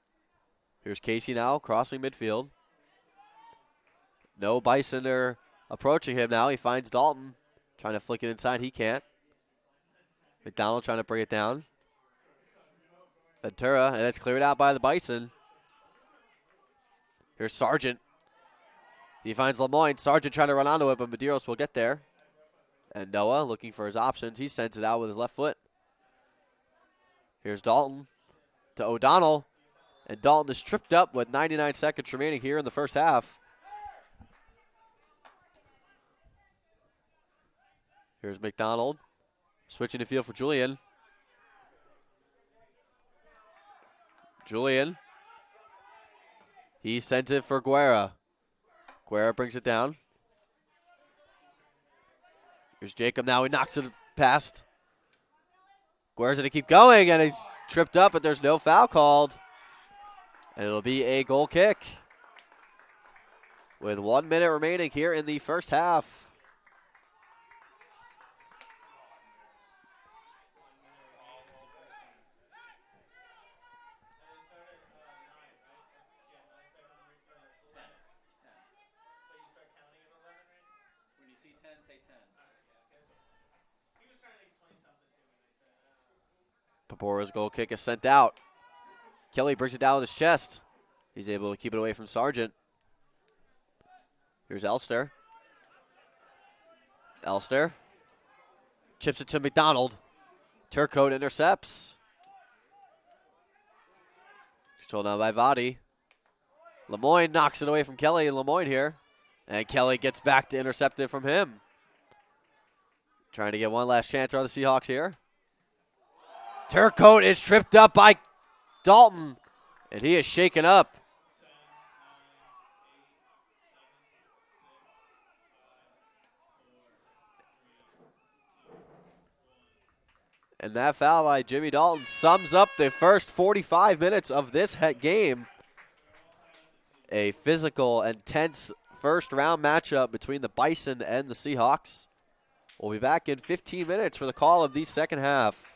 Speaker 1: Here's Casey now, crossing midfield. No Bison are approaching him now. He finds Dalton. Trying to flick it inside. He can't. McDonald trying to bring it down. Ventura, and it's cleared out by the Bison. Here's Sargent. He finds Lemoyne. Sargent trying to run onto it, but Medeiros will get there. And Noah looking for his options. He sends it out with his left foot. Here's Dalton to O'Donnell. And Dalton is tripped up with 99 seconds remaining here in the first half. Here's McDonald. Switching the field for Julian. Julian. He sends it for Guerra. Guerra brings it down. Here's Jacob now. He knocks it past. Guerra's going to keep going, and he's tripped up, but there's no foul called. And it'll be a goal kick with 1 minute remaining here in the first half. Pabora's goal kick is sent out. Kelly brings it down with his chest. He's able to keep it away from Sargent. Here's Elster. Elster chips it to McDonald. Turcotte intercepts. Controlled now by Vadi. Lemoyne knocks it away from Kelly, and Lemoyne here. And Kelly gets back to intercept it from him. Trying to get one last chance are the Seahawks here. Turcotte is tripped up by Dalton, and he is shaken up. And that foul by Jimmy Dalton sums up the first 45 minutes of this game. A physical and tense first round matchup between the Bison and the Seahawks. We'll be back in 15 minutes for the call of the second half.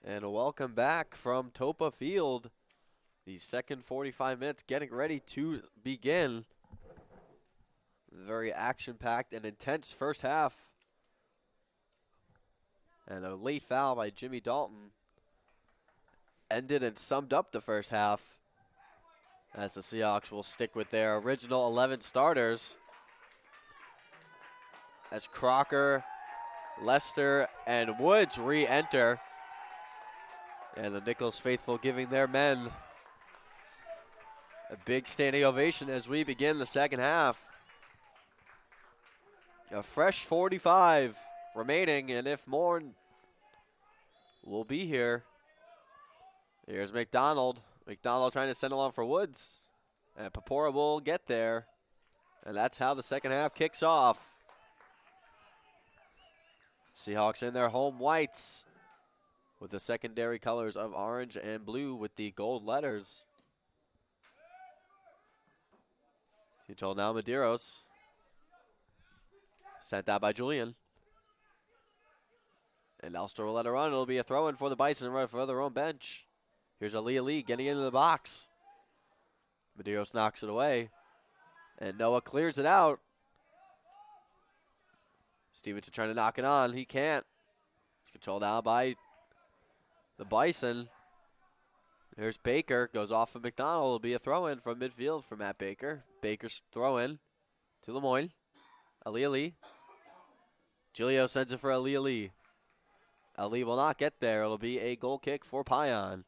Speaker 1: And welcome back from Toppa Field. The second 45 minutes getting ready to begin. Very action-packed and intense first half. And a late foul by Jimmy Dalton ended and summed up the first half, as the Seahawks will stick with their original 11 starters, as Crocker, Lester, and Woods re-enter. And the Nichols faithful giving their men a big standing ovation as we begin the second half. A fresh 45 remaining, and if more will be here. Here's McDonald. McDonald trying to send along for Woods. And Papora will get there. And that's how the second half kicks off. Seahawks in their home whites, with the secondary colors of orange and blue with the gold letters. Control now, Medeiros. Sent out by Julian. And Elster will let it run. It'll be a throw-in for the Bison right for their own bench. Here's Aaliyah Lee getting into the box. Medeiros knocks it away. And Noah clears it out. Stevenson trying to knock it on. He can't. It's controlled now by the Bison. Here's Baker. Goes off of McDonald. It'll be a throw-in from midfield for Matt Baker. Baker's throw-in to Lemoyne. Aaliyah Lee. Julio sends it for Aaliyah Lee. Ali will not get there. It'll be a goal kick for Pion.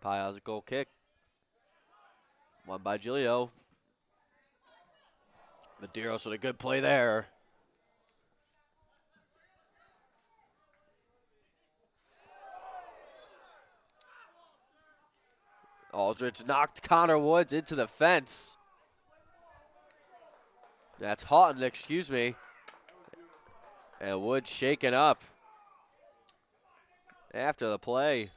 Speaker 1: Pion's a goal kick. Won by Julio. Medeiros with a good play there. Aldridge knocked Conor Woods into the fence. That's Houghton, excuse me. And Woods shaken up after the play.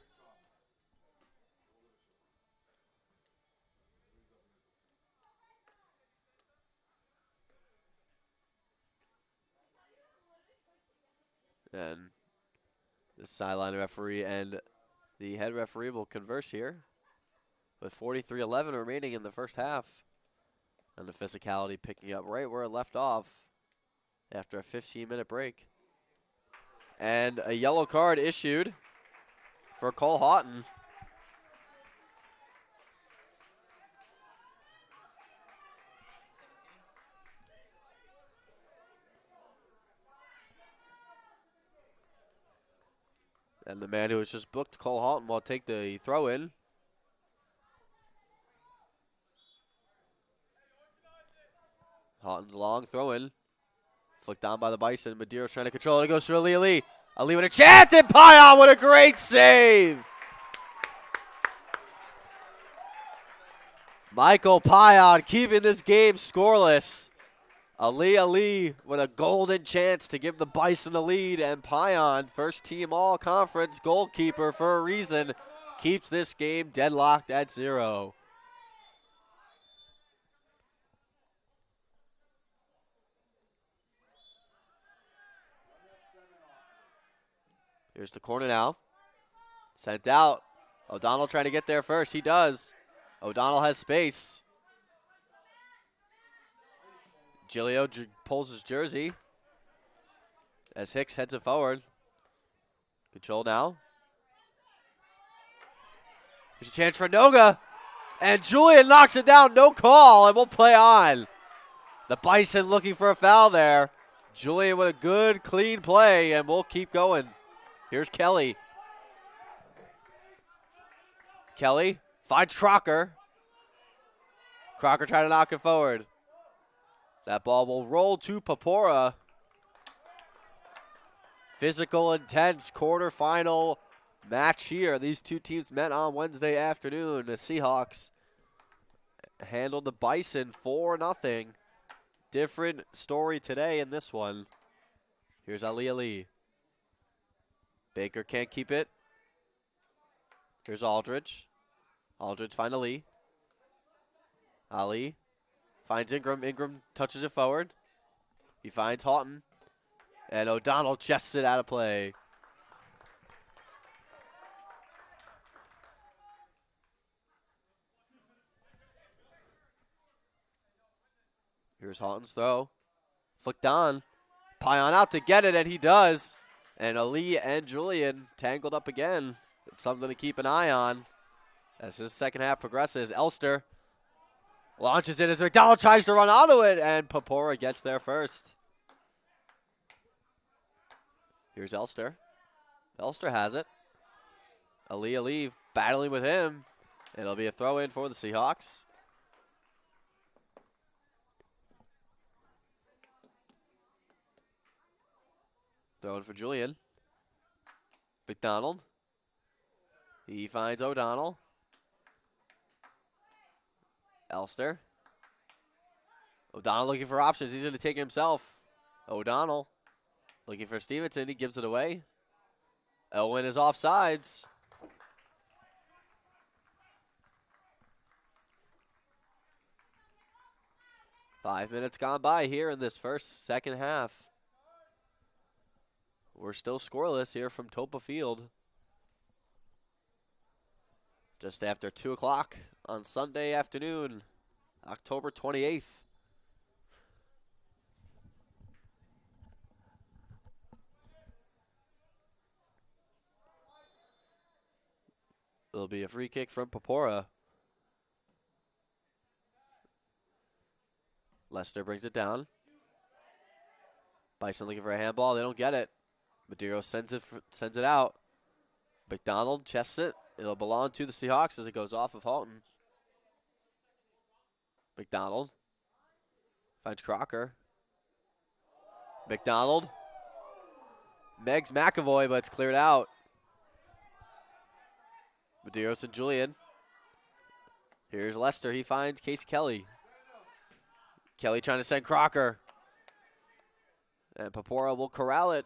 Speaker 1: And the sideline referee and the head referee will converse here, with 43-11 remaining in the first half. And the physicality picking up right where it left off after a 15-minute break. And a yellow card issued for Cole Houghton. And the man who was just booked, Cole Houghton, will take the throw-in. Houghton's long throw-in. Flicked down by the Bison. Medeiros trying to control it. It goes to Aaliyah Lee. Aaliyah with a chance, and Pion with a great save. Michael Pion keeping this game scoreless. Aaliyah Lee with a golden chance to give the Bison a lead, and Pion, first team all-conference goalkeeper for a reason, keeps this game deadlocked at 0. Here's the corner now. Sent out. O'Donnell trying to get there first. He does. O'Donnell has space. Giglio pulls his jersey as Hicks heads it forward. Control now. There's a chance for Noga. And Julian knocks it down. No call, and we'll play on. The Bison looking for a foul there. Julian with a good, clean play, and we'll keep going. Here's Kelly. Kelly finds Crocker. Crocker trying to knock it forward. That ball will roll to Papora. Physical, intense quarterfinal match here. These two teams met on Wednesday afternoon. The Seahawks handled the Bison 4-0. Different story today in this one. Here's Aaliyah Lee. Baker can't keep it. Here's Aldridge. Aldridge finds Ali. Ali finds Ingram. Ingram touches it forward. He finds Houghton. And O'Donnell chests it out of play. Here's Houghton's throw. Flicked on. Pion out to get it, and he does. And Ali and Julian tangled up again. It's something to keep an eye on as this second half progresses. Elster launches it as McDonald tries to run onto it, and Popora gets there first. Here's Elster. Elster has it. Ali battling with him. It'll be a throw in for the Seahawks. Throwing for Julian. McDonald. He finds O'Donnell. Elster. O'Donnell looking for options. He's going to take it himself. O'Donnell looking for Stevenson. He gives it away. Elwin is offsides. Five minutes gone by here in this second half. We're still scoreless here from Toppa Field. Just after 2 o'clock on Sunday afternoon, October 28th. It'll be a free kick from Popora. Lester brings it down. Bison looking for a handball. They don't get it. Madero sends it out. McDonald chests it. It'll belong to the Seahawks as it goes off of Houghton. McDonald finds Crocker. McDonald. Meggs McAvoy, but it's cleared out. Medeiros and Julian. Here's Lester. He finds Case Kelly. Kelly trying to send Crocker. And Popora will corral it.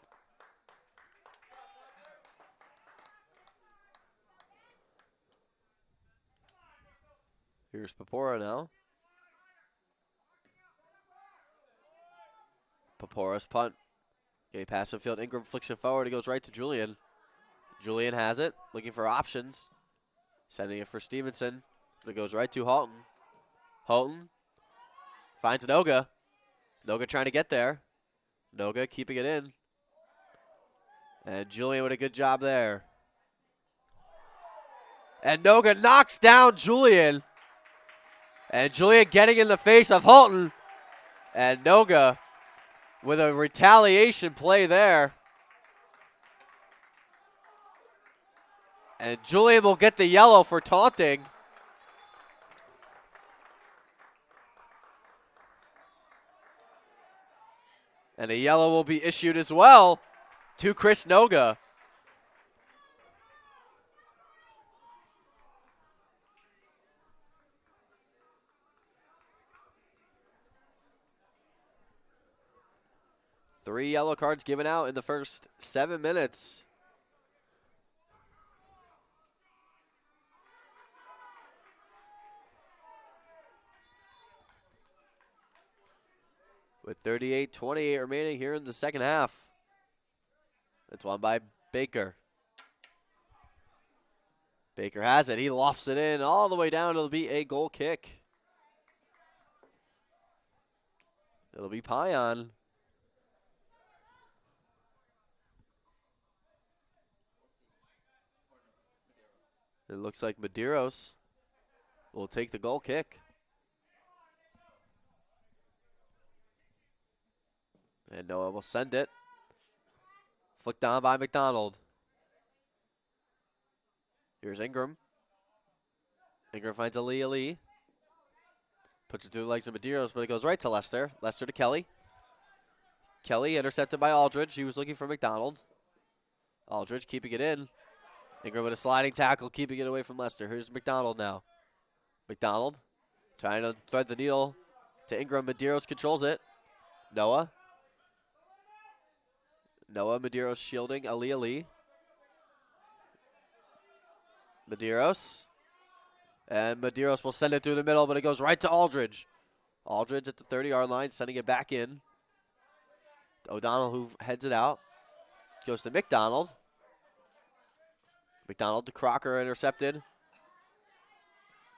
Speaker 1: Here's Popora now. Popora's punt. Okay, pass field. Ingram flicks it forward. It goes right to Julian. Julian has it. Looking for options. Sending it for Stevenson. It goes right to Houghton. Houghton finds Noga. Noga trying to get there. Noga keeping it in. And Julian with a good job there. And Noga knocks down Julian. And Julian getting in the face of Houghton. And Noga with a retaliation play there. And Julian will get the yellow for taunting. And a yellow will be issued as well to Chris Noga. Three yellow cards given out in the first 7 minutes. With 38-28 remaining here in the second half. It's won by Baker. Baker has it. He lofts it in all the way down. It'll be a goal kick. It'll be Pion. It looks like Medeiros will take the goal kick. And Noah will send it. Flicked on by McDonald. Here's Ingram. Ingram finds Ali. Puts it through the legs of Medeiros, but it goes right to Lester. Lester to Kelly. Kelly intercepted by Aldridge. He was looking for McDonald. Aldridge keeping it in. Ingram with a sliding tackle, keeping it away from Lester. Here's McDonald now. McDonald trying to thread the needle to Ingram. Medeiros controls it. Noah. Medeiros shielding Ali. Medeiros. And Medeiros will send it through the middle, but it goes right to Aldridge. Aldridge at the 30-yard line, sending it back in. O'Donnell, who heads it out, goes to McDonald. McDonald to Crocker, intercepted.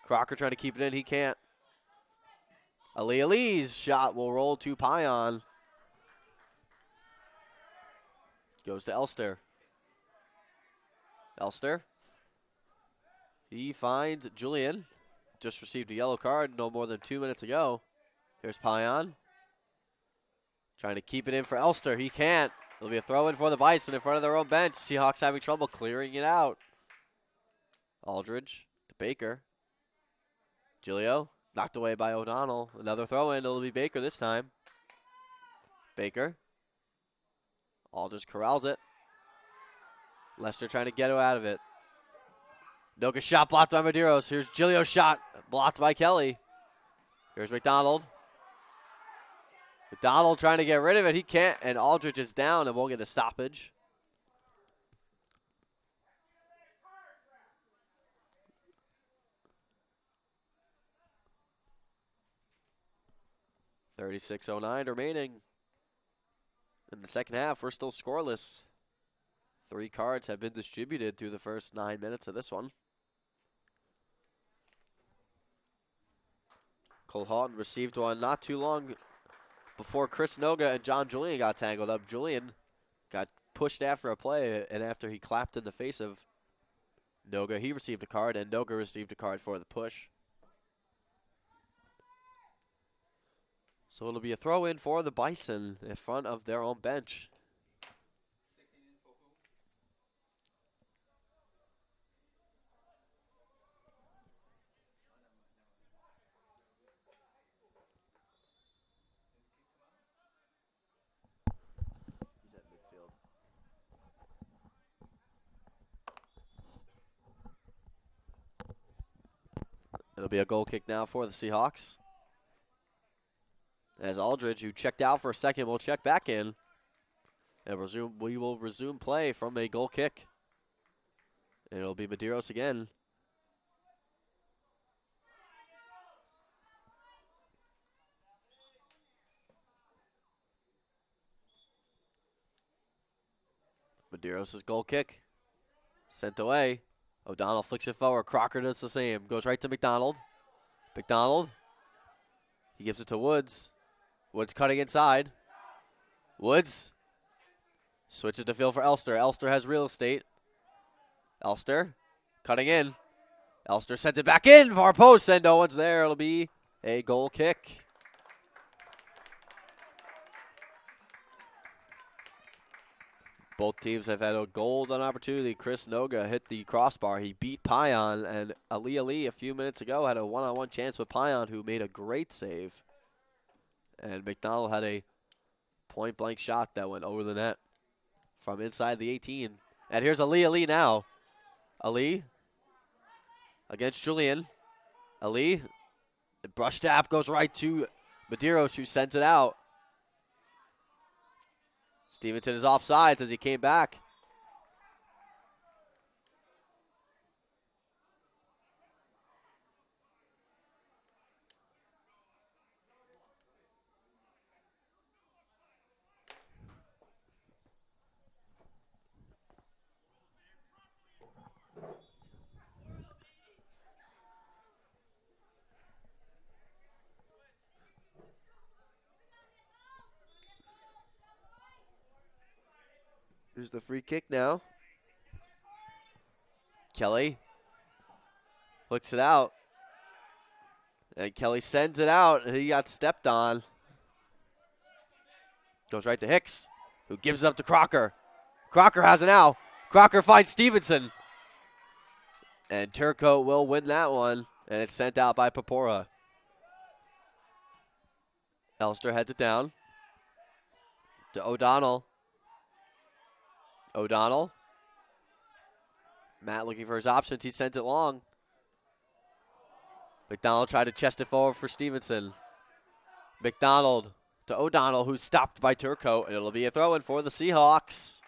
Speaker 1: Crocker trying to keep it in. He can't. Ali's shot will roll to Pion. Goes to Elster. Elster. He finds Julian. Just received a yellow card no more than 2 minutes ago. Here's Pion. Trying to keep it in for Elster. He can't. It'll be a throw in for the Bison in front of their own bench. Seahawks having trouble clearing it out. Aldridge to Baker. Giglio knocked away by O'Donnell. Another throw in. It'll be Baker this time. Baker. Aldridge corrals it. Lester trying to get out of it. Noga shot blocked by Medeiros. Here's Giglio's shot blocked by Kelly. Here's McDonald. McDonald trying to get rid of it. He can't, and Aldridge is down and won't get a stoppage. .36:09 remaining. In the second half, we're still scoreless. 3 cards have been distributed through the first 9 minutes of this one. Cole Houghton received one not too long before Chris Noga and John Julian got tangled up. Julian got pushed after a play, and after he clapped in the face of Noga, he received a card, and Noga received a card for the push. So it'll be a throw in for the Bison in front of their own bench. He's at midfield. It'll be a goal kick now for the Seahawks. As Aldridge, who checked out for a second, will check back in. And we will resume play from a goal kick. And it'll be Medeiros again. Medeiros' goal kick. Sent away. O'Donnell flicks it forward. Crocker does the same. Goes right to McDonald. McDonald. He gives it to Woods. Woods cutting inside. Woods switches the field for Elster. Elster has real estate. Elster cutting in. Elster sends it back in. Far post, and no one's there. It'll be a goal kick. Both teams have had a golden opportunity. Chris Noga hit the crossbar. He beat Pion, and Ali a few minutes ago had a one-on-one chance with Pion, who made a great save. And McDonald had a point-blank shot that went over the net from inside the 18. And here's Ali now. Ali against Julian. Ali, the brush tap goes right to Medeiros, who sends it out. Stevenson is offsides as he came back. Here's the free kick now. Kelly flicks it out. And Kelly sends it out, and he got stepped on. Goes right to Hicks, who gives up to Crocker. Crocker has it now. Crocker finds Stevenson. And Turco will win that one, and it's sent out by Papora. Elster heads it down to O'Donnell. O'Donnell. Matt looking for his options. He sends it long. McDonald tried to chest it forward for Stevenson. McDonald to O'Donnell, who's stopped by Turco, and it'll be a throw-in for the Seahawks.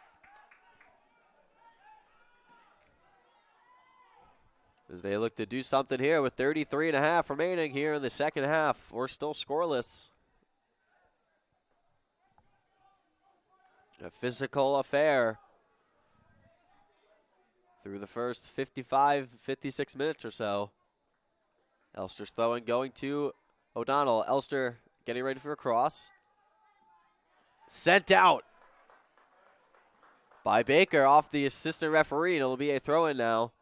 Speaker 1: as they look to do something here with 33.5 remaining here in the second half. We're still scoreless. A physical affair through the first 55, 56 minutes or so. Elster's throwing, going to O'Donnell. Elster getting ready for a cross. Sent out by Baker off the assistant referee. It'll be a throw-in now.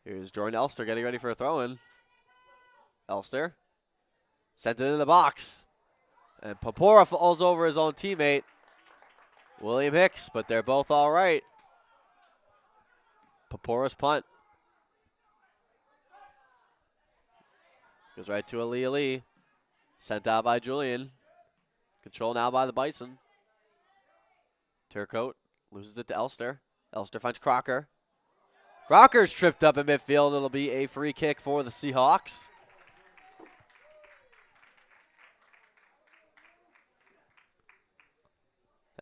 Speaker 1: Here's Jordan Elster getting ready for a throw-in. Elster sent it in the box. And Papora falls over his own teammate, William Hicks, but they're both all right. Papora's punt. Goes right to Ali. Sent out by Julian. Control now by the Bison. Turcotte loses it to Elster. Elster finds Crocker. Crocker's tripped up in midfield. It'll be a free kick for the Seahawks.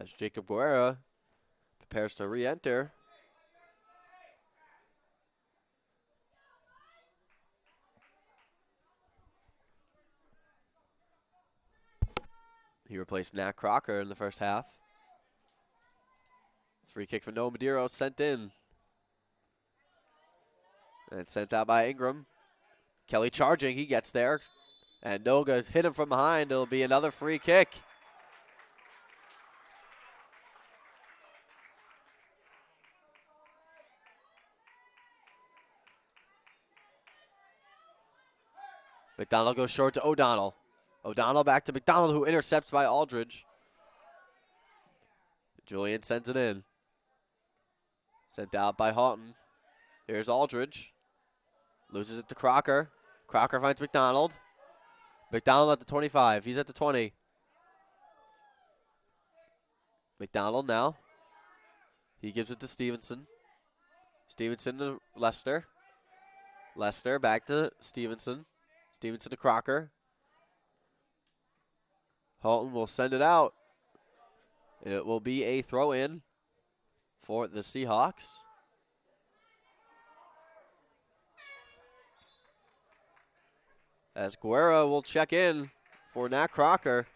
Speaker 1: As Jacob Guerra prepares to re-enter. He replaced Nat Crocker in the first half. Free kick for Noah Madero sent in. And sent out by Ingram. Kelly charging, he gets there. And Noga hit him from behind. It'll be another free kick. McDonald goes short to O'Donnell. O'Donnell back to McDonald, who intercepts by Aldridge. Julian sends it in. Sent out by Houghton. Here's Aldridge. Loses it to Crocker. Crocker finds McDonald. McDonald at the 25. He's at the 20. McDonald now. He gives it to Stevenson. Stevenson to Lester. Lester back to Stevenson. Stevenson to Crocker. Houghton will send it out. It will be a throw-in for the Seahawks. As Guerra will check in for Nat Crocker.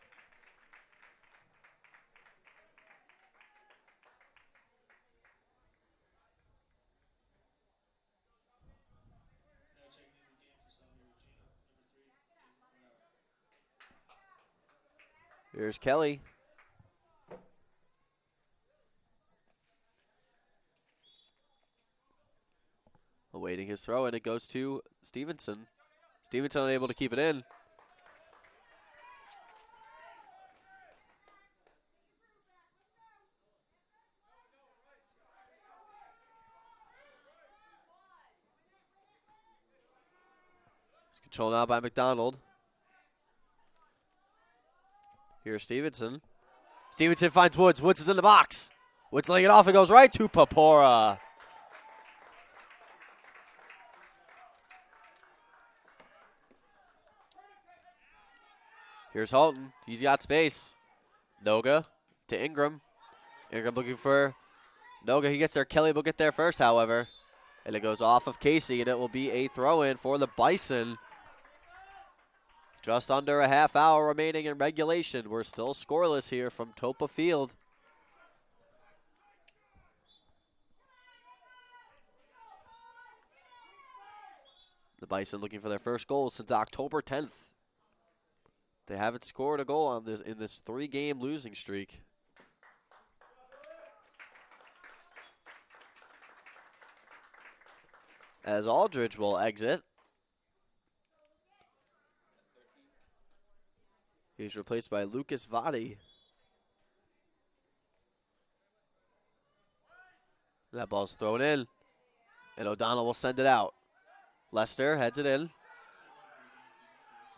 Speaker 1: Here's Kelly. Awaiting his throw, and it goes to Stevenson. Stevenson unable to keep it in. Controlled now by McDonald. Here's Stevenson. Stevenson finds Woods. Woods is in the box. Woods laying it off. It goes right to Papora. Here's Houghton. He's got space. Noga to Ingram. Ingram looking for Noga. He gets there. Kelly will get there first, however. And it goes off of Casey, and it will be a throw-in for the Bison. Just under a half hour remaining in regulation. We're still scoreless here from Toppa Field. The Bison looking for their first goal since October 10th. They haven't scored a goal on this in this 3-game losing streak. As Aldridge will exit. He's replaced by Lucas Vadi. That ball's thrown in. And O'Donnell will send it out. Lester heads it in.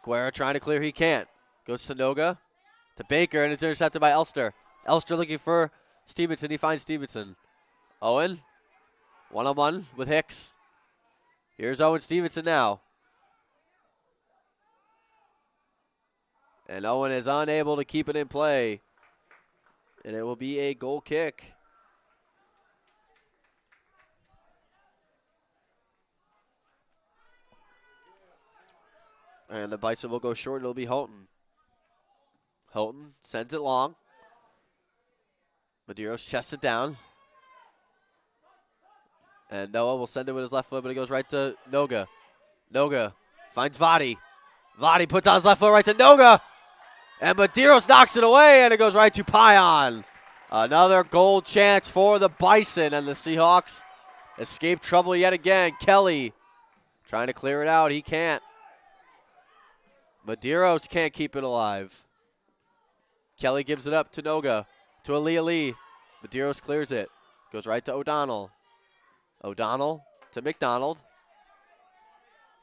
Speaker 1: Guerra trying to clear, he can't. Goes to Noga, to Baker, and it's intercepted by Elster. Elster looking for Stevenson. He finds Stevenson. Owen, one-on-one with Hicks. Here's Owen Stevenson now. And Owen is unable to keep it in play. And it will be a goal kick And the Bison will go short. It'll be Houghton. Houghton sends it long. Medeiros chests it down. And Noah will send it with his left foot, but he goes right to Noga. Noga finds Vadi. Vadi puts on his left foot right to Noga. And Medeiros knocks it away, and it goes right to Payan. Another goal chance for the Bison, and the Seahawks escape trouble yet again. Kelly trying to clear it out. He can't. Medeiros can't keep it alive. Kelly gives it up to Noga, to Ali. Medeiros clears it. Goes right to O'Donnell. O'Donnell to McDonald.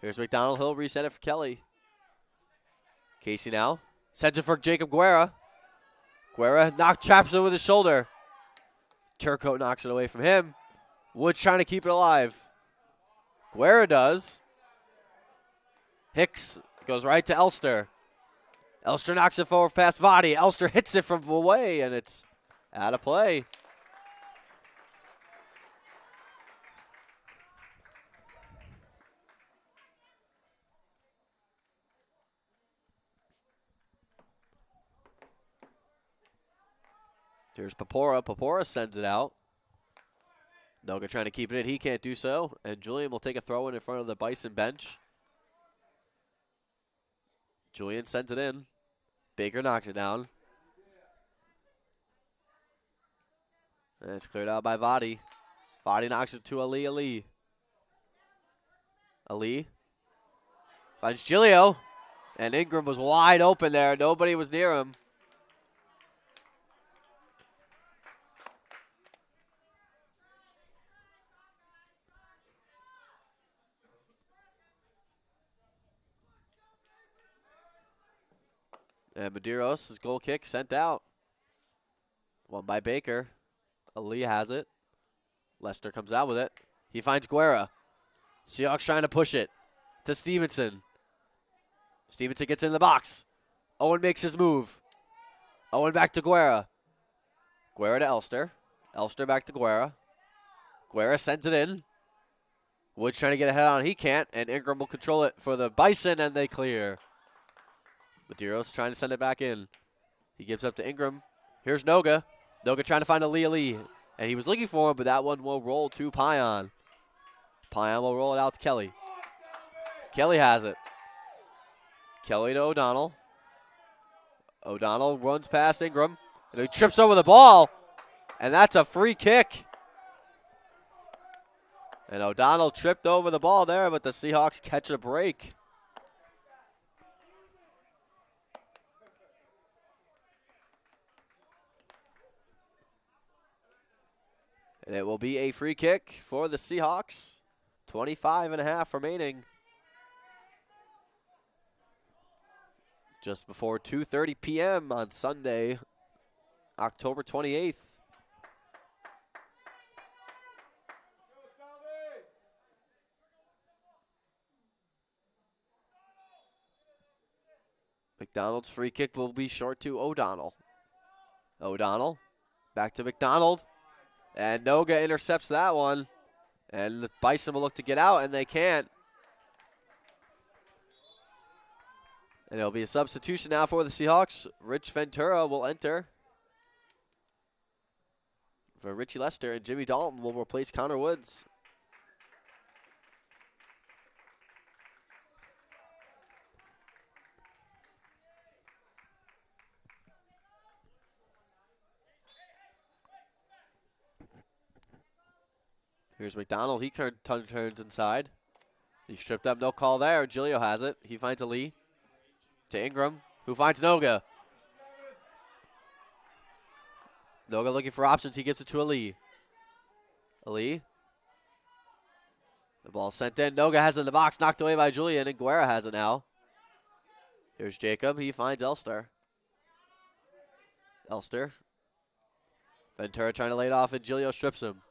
Speaker 1: Here's McDonald. He'll reset it for Kelly. Casey now. Sends it for Jacob Guerra. Guerra traps it with his shoulder. Turco knocks it away from him. Woods trying to keep it alive. Guerra does. Hicks goes right to Elster. Elster knocks it forward past Vadi. Elster hits it from away, and it's out of play. Here's Papora. Papora sends it out. Noga trying to keep it in. He can't do so. And Julian will take a throw in front of the Bison bench. Julian sends it in. Baker knocks it down. And it's cleared out by Vadi. Vadi knocks it to Ali. Ali finds Giglio. And Ingram was wide open there. Nobody was near him. And Medeiros' goal kick sent out. Won by Baker. Ali has it. Lester comes out with it. He finds Guerra. Seahawks trying to push it to Stevenson. Stevenson gets in the box. Owen makes his move. Owen back to Guerra. Guerra to Elster. Elster back to Guerra. Guerra sends it in. Woods trying to get ahead on. He can't. And Ingram will control it for the Bison, and they clear. Medeiros trying to send it back in. He gives up to Ingram. Here's Noga. Noga trying to find Ali. And he was looking for him, but that one will roll to Payan. Payan will roll it out to Kelly. Kelly has it. Kelly to O'Donnell. O'Donnell runs past Ingram. And he trips over the ball. And that's a free kick. And O'Donnell tripped over the ball there, but the Seahawks catch a break. And it will be a free kick for the Seahawks. 25.5 remaining. Just before 2:30 p.m. on Sunday, October 28th. McDonald's free kick will be short to O'Donnell. O'Donnell back to McDonald. And Noga intercepts that one. And the Bison will look to get out, and they can't. And it'll be a substitution now for the Seahawks. Rich Ventura will enter for Richie Lester, and Jimmy Dalton will replace Conor Woods. Here's McDonald. He turns inside. He's stripped up. No call there. Giglio has it. He finds Ali. To Ingram, who finds Noga. Noga looking for options. He gives it to Ali. Ali. The ball sent in. Noga has it in the box. Knocked away by Julian, and Guerra has it now. Here's Jacob. He finds Elster. Elster. Ventura trying to lay it off, and Giglio strips him.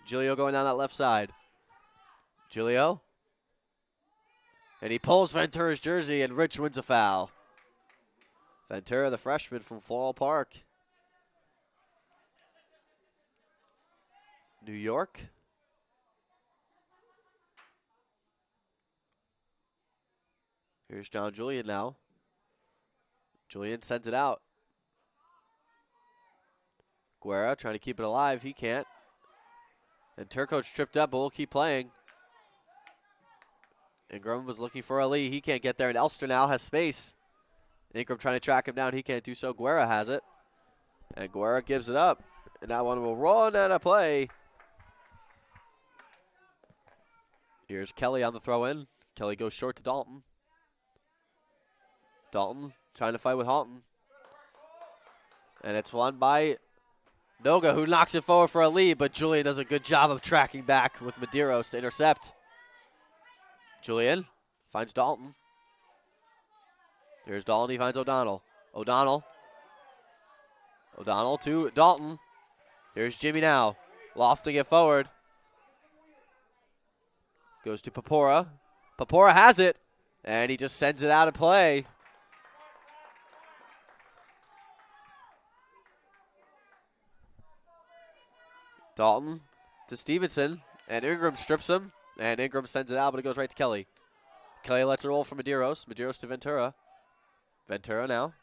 Speaker 1: Giglio going down that left side. Giglio. And he pulls Ventura's jersey, and Rich wins a foul. Ventura, the freshman from Floral Park, New York. Here's John Julian now. Julian sends it out. Guerra trying to keep it alive. He can't. And Turco's tripped up, but we'll keep playing. Ingram was looking for Ali. He can't get there, and Elster now has space. Ingram trying to track him down. He can't do so. Guerra has it. And Guerra gives it up. And that one will run out of play. Here's Kelly on the throw-in. Kelly goes short to Dalton. Dalton trying to fight with Halton. And it's won by Noga, who knocks it forward for a lead, but Julian does a good job of tracking back with Medeiros to intercept. Julian finds Dalton. Here's Dalton. He finds O'Donnell. O'Donnell to Dalton. Here's Jimmy now. Lofting it forward. Goes to Papora. Papora has it, and he just sends it out of play. Dalton to Stevenson, and Ingram strips him, and Ingram sends it out, but it goes right to Kelly. Kelly lets it roll for Medeiros. Medeiros to Ventura. Ventura now.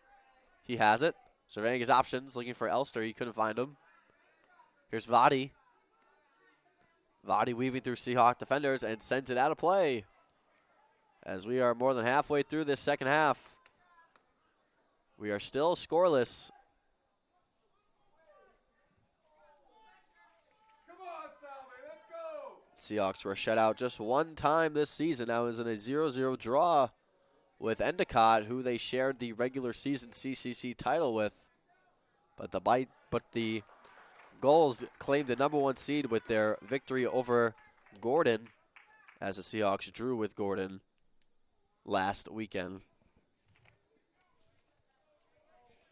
Speaker 1: He has it. Surveying his options, looking for Elster. He couldn't find him. Here's Vadi. Vadi weaving through Seahawk defenders and sends it out of play. As we are more than halfway through this second half. We are still scoreless. Seahawks were shut out just one time this season. That was in a 0-0 draw with Endicott, who they shared the regular season CCC title with. But the Gulls claimed the #1 seed with their victory over Gordon, as the Seahawks drew with Gordon last weekend.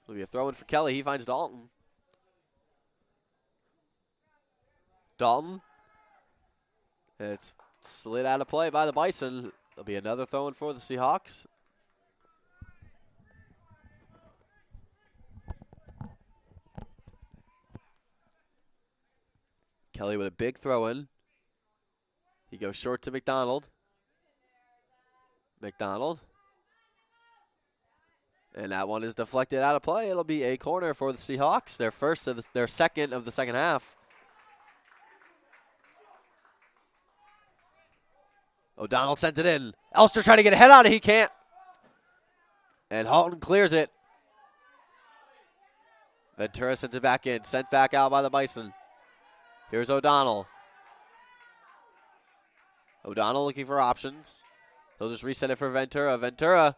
Speaker 1: It'll be a throw-in for Kelly. He finds Dalton. Dalton. And it's slid out of play by the Bison. There'll be another throw-in for the Seahawks. Kelly with a big throw-in. He goes short to McDonald. McDonald. And that one is deflected out of play. It'll be a corner for the Seahawks. Their second of the second half. O'Donnell sends it in. Elster trying to get a head on it. He can't. And Halton clears it. Ventura sends it back in. Sent back out by the Bison. Here's O'Donnell. O'Donnell looking for options. He'll just reset it for Ventura. Ventura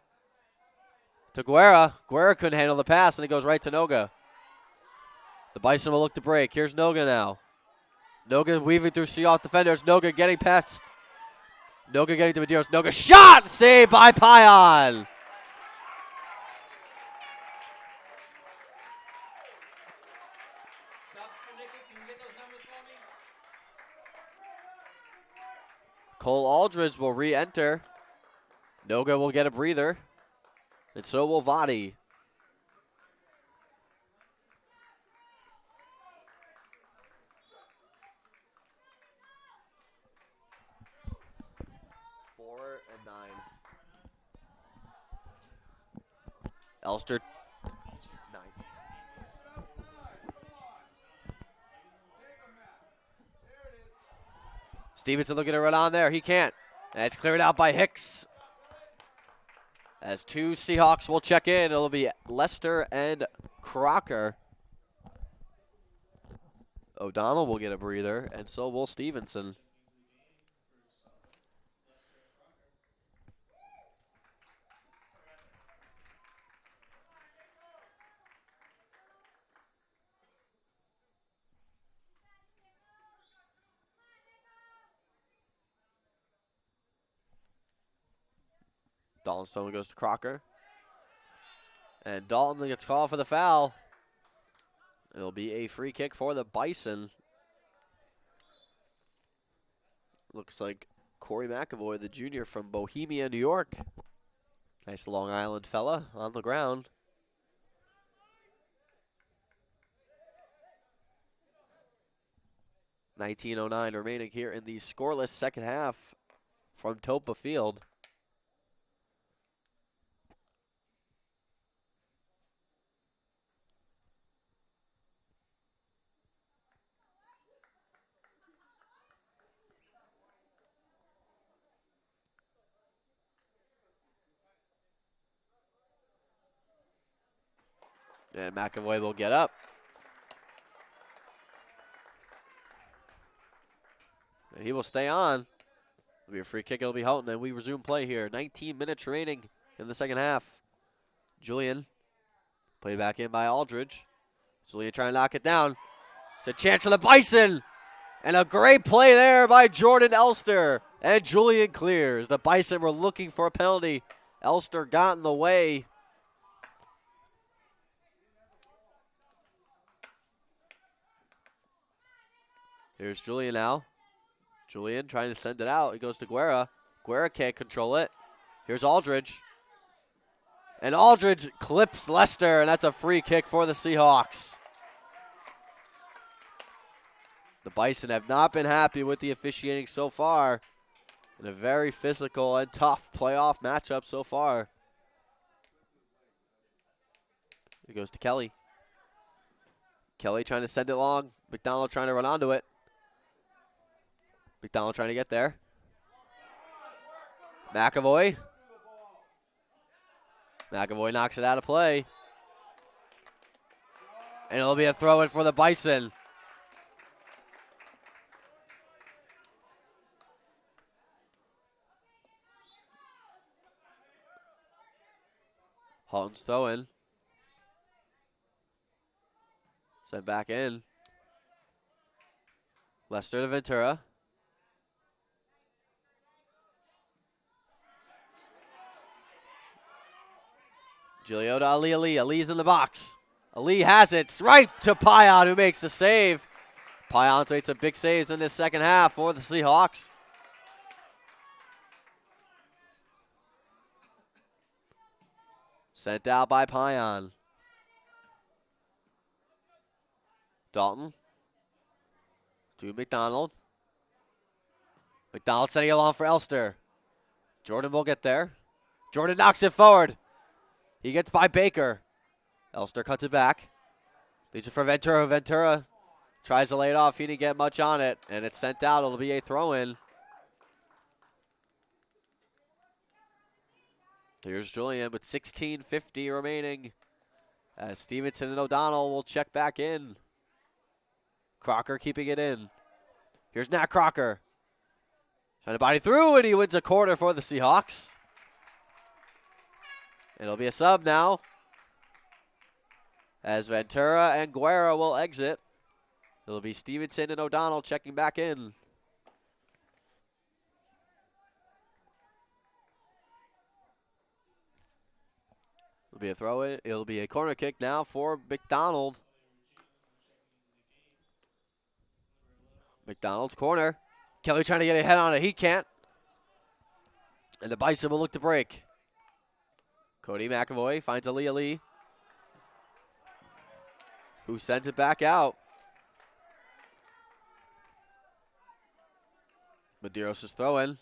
Speaker 1: to Guerra. Guerra couldn't handle the pass, and it goes right to Noga. The Bison will look to break. Here's Noga now. Noga weaving through Seahawks defenders. Noga getting past. Noga getting to Medeiros. Noga shot! Saved by Pion. Cole Aldridge will re-enter. Noga will get a breather. And so will Vadi. Elster, 9. Stevenson looking to run on there. He can't. And it's cleared out by Hicks. As two Seahawks will check in. It'll be Lester and Crocker. O'Donnell will get a breather, and so will Stevenson. Dalton Stone goes to Crocker. And Dalton gets called for the foul. It'll be a free kick for the Bison. Looks like Corey McAvoy, the junior from Bohemia, New York. Nice Long Island fella on the ground. .1909 remaining here in the scoreless second half from Toppa Field. And McAvoy will get up. And he will stay on. It'll be a free kick. It'll be Houghton, and we resume play here. 19 minutes remaining in the second half. Julian, played back in by Aldridge. Julian trying to knock it down. It's a chance for the Bison. And a great play there by Jordan Elster. And Julian clears. The Bison were looking for a penalty. Elster got in the way. Here's Julian now. Julian trying to send it out. He goes to Guerra. Guerra can't control it. Here's Aldridge. And Aldridge clips Lester, and that's a free kick for the Seahawks. The Bison have not been happy with the officiating so far in a very physical and tough playoff matchup so far. It goes to Kelly. Kelly trying to send it long. McDonald trying to run onto it. McDonald trying to get there. McAvoy. McAvoy knocks it out of play. And it'll be a throw-in for the Bison. Houghton's throw-in. Sent back in. Lester to Ventura. Giglio to Ali Ali. Ali's in the box. Ali has it. It's right to Payan, who makes the save. Payan makes some big saves in this second half for the Seahawks. Sent out by Payan. Dalton to McDonald. McDonald sending it along for Elster. Jordan will get there. Jordan knocks it forward. He gets by Baker. Elster cuts it back. Leaves it for Ventura. Ventura tries to lay it off. He didn't get much on it, and it's sent out. It'll be a throw-in. Here's Julian with 16:50 remaining. As Stevenson and O'Donnell will check back in. Crocker keeping it in. Here's Nat Crocker. Trying to body through, and he wins a quarter for the Seahawks. It'll be a sub now. As Ventura and Guerra will exit. It'll be Stevenson and O'Donnell checking back in. It'll be a throw-in. It'll be a corner kick now for McDonald. McDonald's corner. Kelly trying to get a head on it. He can't. And the Bison will look to break. Cody McAvoy finds Ali Ali, who sends it back out. Medeiros is throwing.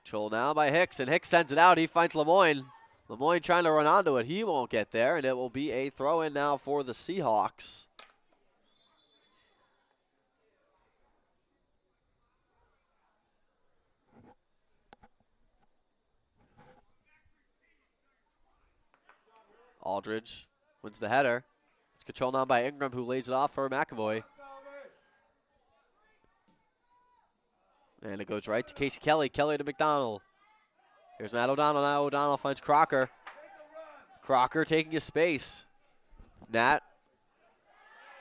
Speaker 1: Control now by Hicks, and Hicks sends it out. He finds Lemoyne. Lemoyne trying to run onto it. He won't get there, and it will be a throw-in now for the Seahawks. Aldridge wins the header. It's controlled now by Ingram, who lays it off for McAvoy. And it goes right to Casey Kelly. Kelly to McDonald. Here's Matt O'Donnell. Now O'Donnell finds Crocker. Crocker taking his space. Nat.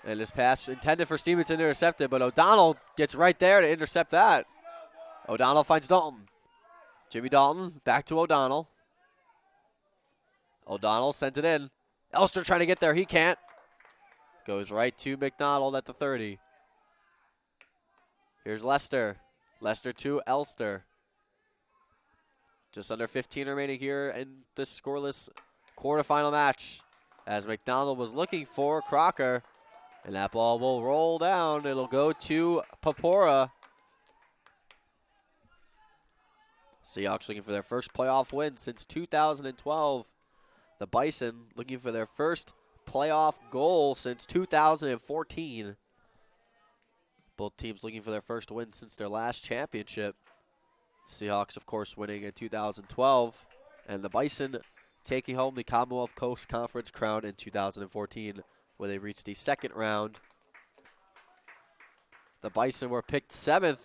Speaker 1: And this pass intended for Stevenson intercepted, but O'Donnell gets right there to intercept that. O'Donnell finds Dalton. Jimmy Dalton back to O'Donnell. O'Donnell sends it in. Elster trying to get there. He can't. Goes right to McDonald at the 30. Here's Lester. Lester to Elster. Just under 15 remaining here in this scoreless quarterfinal match. As McDonald was looking for Crocker. And that ball will roll down. It'll go to Papora. Seahawks looking for their first playoff win since 2012. The Bison looking for their first playoff goal since 2014. Both teams looking for their first win since their last championship. Seahawks, of course, winning in 2012, And the Bison taking home the Commonwealth Coast Conference crown in 2014, where they reached the second round. The Bison were picked 7th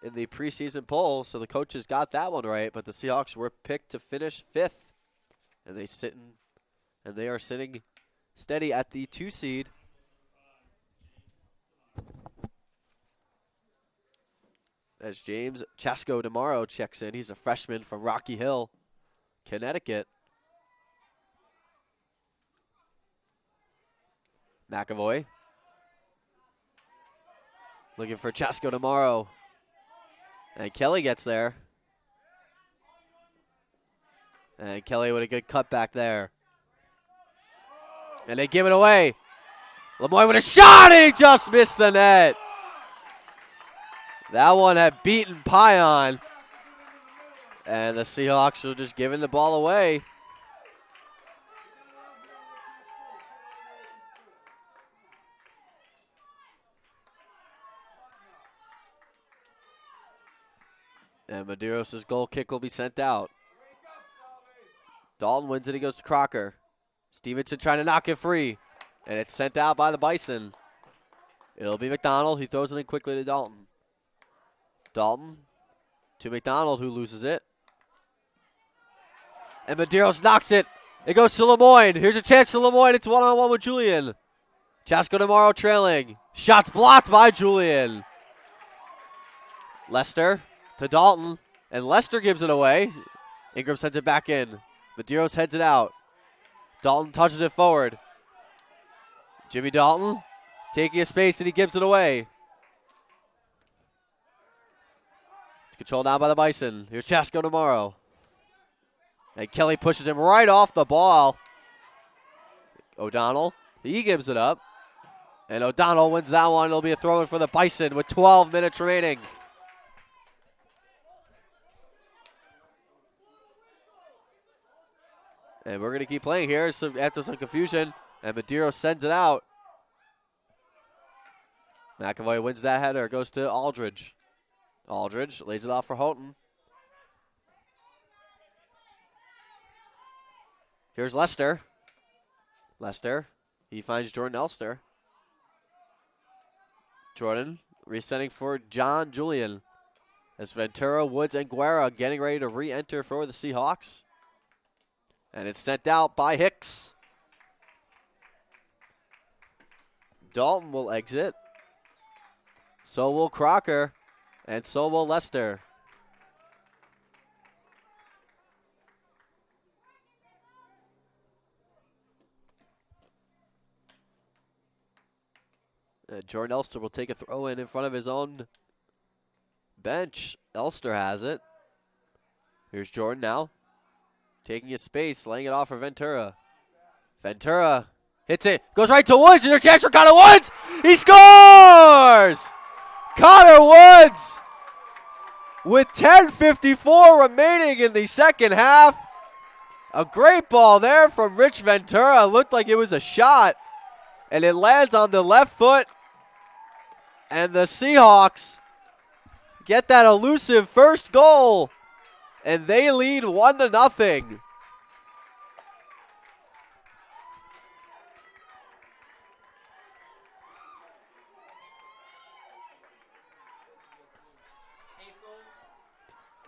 Speaker 1: in the preseason poll, so the coaches got that one right, but the Seahawks were picked to finish 5th. And they are sitting steady at the 2 seed. As James Chasco tomorrow checks in. He's a freshman from Rocky Hill, Connecticut. McAvoy looking for Chasco tomorrow. And Kelly gets there. And Kelly with a good cutback there. And they give it away. Lemoyne with a shot, and he just missed the net. That one had beaten Pion. And the Seahawks are just giving the ball away. And Medeiros' goal kick will be sent out. Dalton wins it. He goes to Crocker. Stevenson trying to knock it free. And it's sent out by the Bison. It'll be McDonald. He throws it in quickly to Dalton. Dalton to McDonald, who loses it. And Medeiros knocks it. It goes to Lemoyne. Here's a chance for Lemoyne. It's one-on-one with Julian. Chasco tomorrow trailing. Shots blocked by Julian. Lester to Dalton. And Lester gives it away. Ingram sends it back in. Medeiros heads it out. Dalton touches it forward. Jimmy Dalton taking a space, and he gives it away. It's controlled down by the Bison. Here's Chasco tomorrow. And Kelly pushes him right off the ball. O'Donnell, he gives it up. And O'Donnell wins that one. It'll be a throw-in for the Bison with 12 minutes remaining. And we're going to keep playing here after some confusion. And Medeiros sends it out. McAvoy wins that header. Goes to Aldridge. Aldridge lays it off for Houghton. Here's Lester. Lester. He finds Jordan Elster. Jordan resending for John Julian. As Ventura, Woods, and Guerra getting ready to re-enter for the Seahawks. And it's sent out by Hicks. Dalton will exit. So will Crocker. And so will Lester. Jordan Elster will take a throw in front of his own bench. Elster has it. Here's Jordan now. Taking his space, laying it off for Ventura. Ventura hits it, goes right to Woods. There's a chance for Conor Woods. He scores! Conor Woods with 10:54 remaining in the second half. A great ball there from Rich Ventura. Looked like it was a shot, and it lands on the left foot. And the Seahawks get that elusive first goal, and they lead 1-0.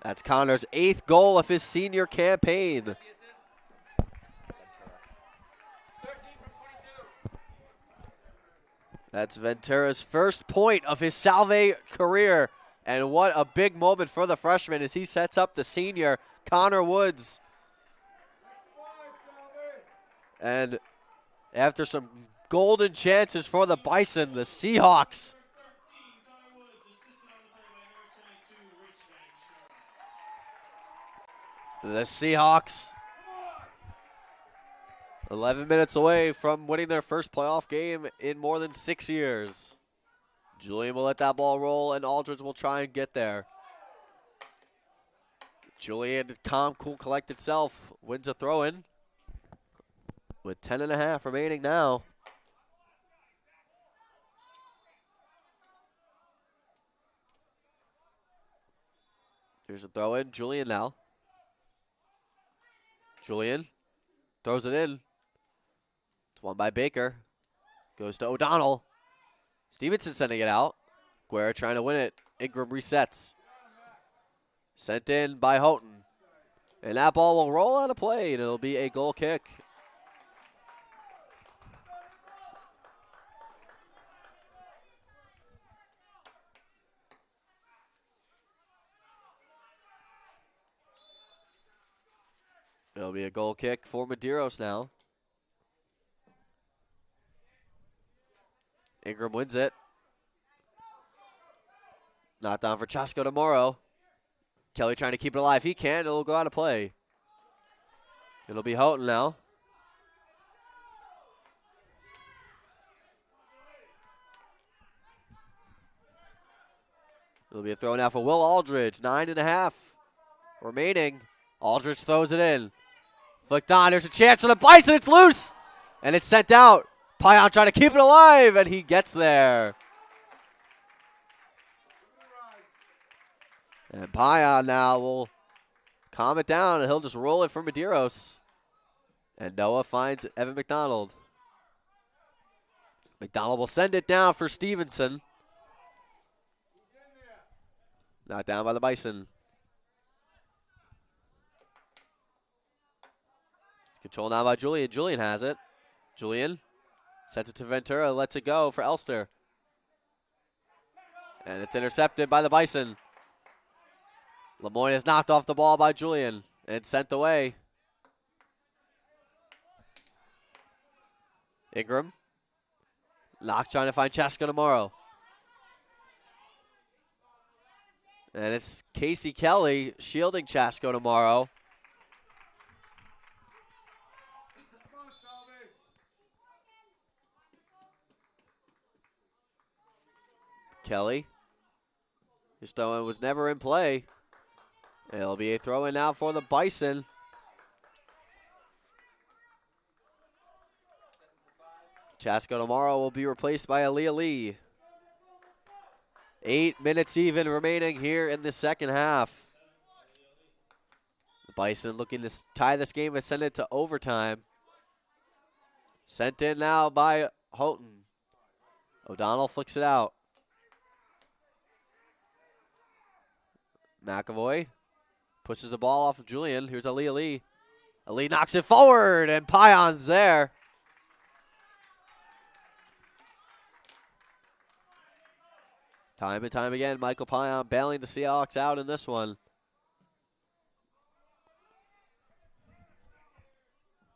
Speaker 1: That's Conor's 8th goal of his senior campaign. That's Ventura's first point of his Salve career. And what a big moment for the freshman as he sets up the senior, Conor Woods. And after some golden chances for the Bison, the Seahawks The Seahawks 11 minutes away from winning their first playoff game in more than 6 years. Julian will let that ball roll, and Aldridge will try and get there. Julian, calm, cool, collected self, wins a throw-in with 10.5 remaining now. Here's a throw-in. Julian now. Julian throws it in. It's won by Baker. Goes to O'Donnell. Stevenson sending it out. Guerra trying to win it. Ingram resets. Sent in by Houghton. And that ball will roll out of play, and it'll be a goal kick. It'll be a goal kick for Medeiros now. Ingram wins it. Not down for Chasko tomorrow. Kelly trying to keep it alive. He can. It'll go out of play. It'll be Houghton now. It'll be a throw now for Will Aldridge. 9.5 remaining. Aldridge throws it in. Flicked on. There's a chance for the Bison. It's loose. And it's sent out. Pion trying to keep it alive, and he gets there. And Pion now will calm it down, and he'll just roll it for Medeiros. And Noah finds Evan McDonald. McDonald will send it down for Stevenson. Not down by the Bison. Control now by Julian. Julian has it. Julian sends it to Ventura, lets it go for Elster. And it's intercepted by the Bison. Lemoyne is knocked off the ball by Julian and sent away. Ingram. Locke trying to find Chaska tomorrow. And it's Casey Kelly shielding Chasko tomorrow. Kelly. His throw-in was never in play. It'll be a throw-in now for the Bison. Chasko tomorrow will be replaced by Aaliyah Lee. 8 minutes even remaining here in the second half. The Bison looking to tie this game and send it to overtime. Sent in now by Houghton. O'Donnell flicks it out. McAvoy pushes the ball off of Julian. Here's Aaliyah Lee. Ali knocks it forward, and Pion's there. Time and time again, Michael Pion bailing the Seahawks out in this one.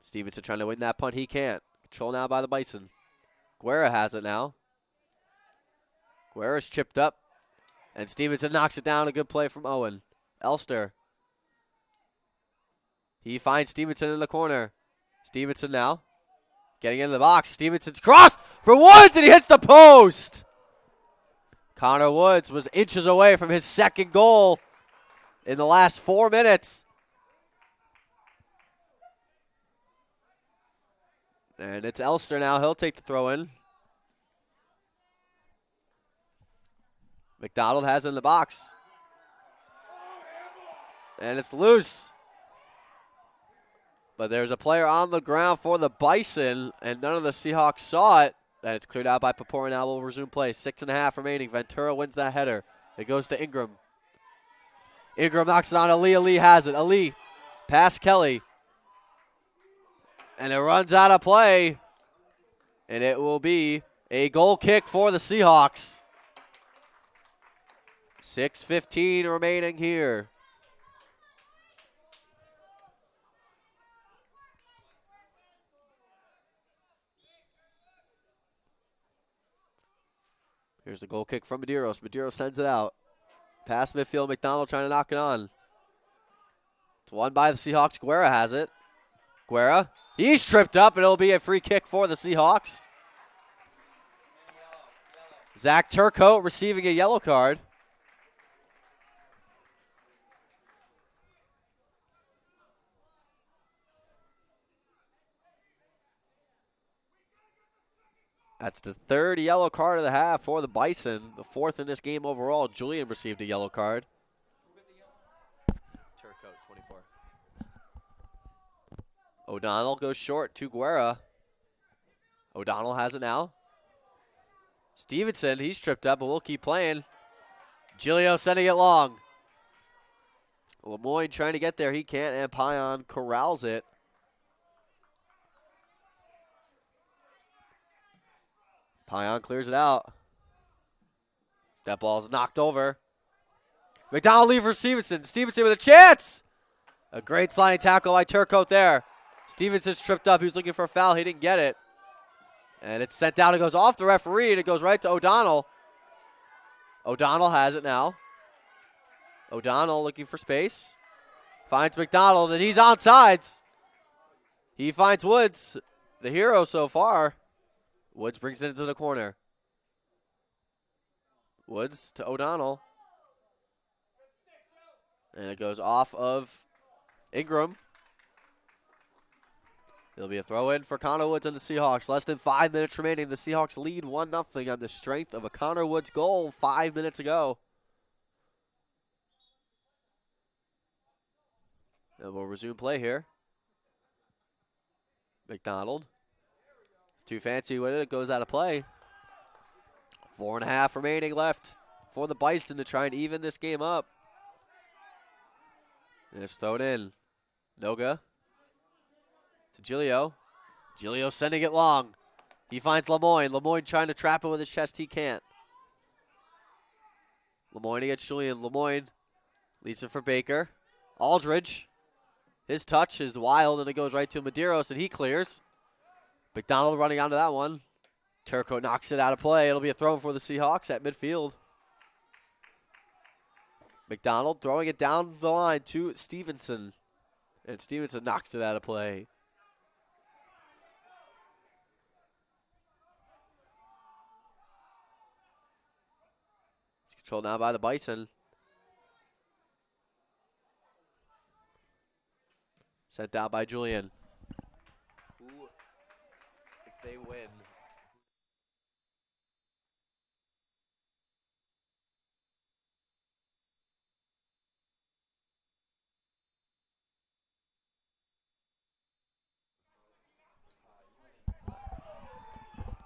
Speaker 1: Stevenson trying to win that punt. He can't. Control now by the Bison. Guerra has it now. Guerra's chipped up. And Stevenson knocks it down. A good play from Owen. Elster. He finds Stevenson in the corner. Stevenson now getting into the box. Stevenson's cross for Woods, and he hits the post. Conor Woods was inches away from his second goal in the last 4 minutes. And it's Elster now. He'll take the throw in. McDonald has it in the box. And it's loose. But there's a player on the ground for the Bison, and none of the Seahawks saw it. And it's cleared out by Papore. Now will resume play. 6.5 remaining. Ventura wins that header. It goes to Ingram. Ingram knocks it on Ali. Ali has it. Ali past Kelly. And it runs out of play. And it will be a goal kick for the Seahawks. 6:15 remaining here. Here's the goal kick from Medeiros. Medeiros sends it out. Past midfield, McDonald trying to knock it on. It's won by the Seahawks. Guerra has it. Guerra. He's tripped up, and it'll be a free kick for the Seahawks. Zach Turcotte receiving a yellow card. That's the third yellow card of the half for the Bison. The fourth in this game overall. Julian received a yellow card. Turcotte, 24. O'Donnell goes short to Guerra. O'Donnell has it now. Stevenson, he's tripped up, but we'll keep playing. Giglio sending it long. Lemoyne trying to get there. He can't, and Pion corrals it. Pion clears it out. That ball's knocked over. McDonald leave for Stevenson. Stevenson with a chance. A great sliding tackle by Turcotte there. Stevenson's tripped up. He was looking for a foul. He didn't get it. And it's sent down. It goes off the referee, and it goes right to O'Donnell. O'Donnell has it now. O'Donnell looking for space. Finds McDonald, and he's on sides. He finds Woods, the hero so far. Woods brings it into the corner. Woods to O'Donnell. And it goes off of Ingram. It'll be a throw-in for Conor Woods and the Seahawks. Less than 5 minutes remaining. The Seahawks lead 1-0 on the strength of a Conor Woods goal 5 minutes ago. And we'll resume play here. McDonald. Too fancy with it. It goes out of play. 4.5 remaining left for the Bison to try and even this game up. And it's thrown in. Noga to Giglio. Giglio sending it long. He finds Lemoyne. Lemoyne trying to trap him with his chest. He can't. Lemoyne against Julian. Lemoyne leads it for Baker. Aldridge. His touch is wild, and it goes right to Medeiros, and he clears. McDonald running onto that one. Turcotte knocks it out of play. It'll be a throw for the Seahawks at midfield. McDonald throwing it down the line to Stevenson. And Stevenson knocks it out of play. It's controlled now by the Bison. Sent out by Julian. Who, if they win,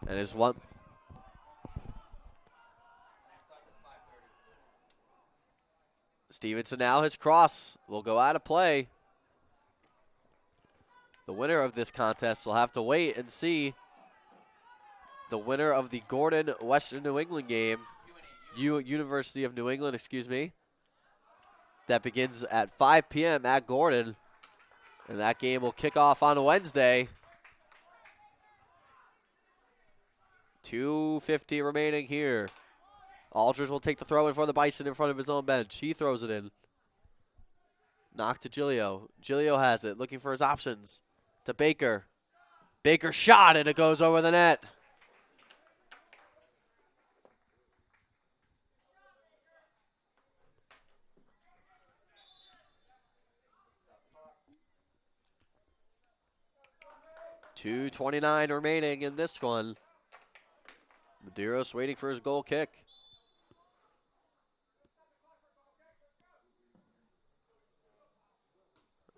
Speaker 1: and is one. Stevenson now, his cross will go out of play. The winner of this contest will have to wait and see the winner of the Gordon Western New England game, University of New England, excuse me. That begins at 5 p.m. at Gordon, and that game will kick off on Wednesday. 2:50 remaining here. Aldridge will take the throw in for the Bison in front of his own bench. He throws it in. Knock to Giglio. Giglio has it, looking for his options. To Baker. Baker shot, and it goes over the net. .229 remaining in this one. Medeiros waiting for his goal kick.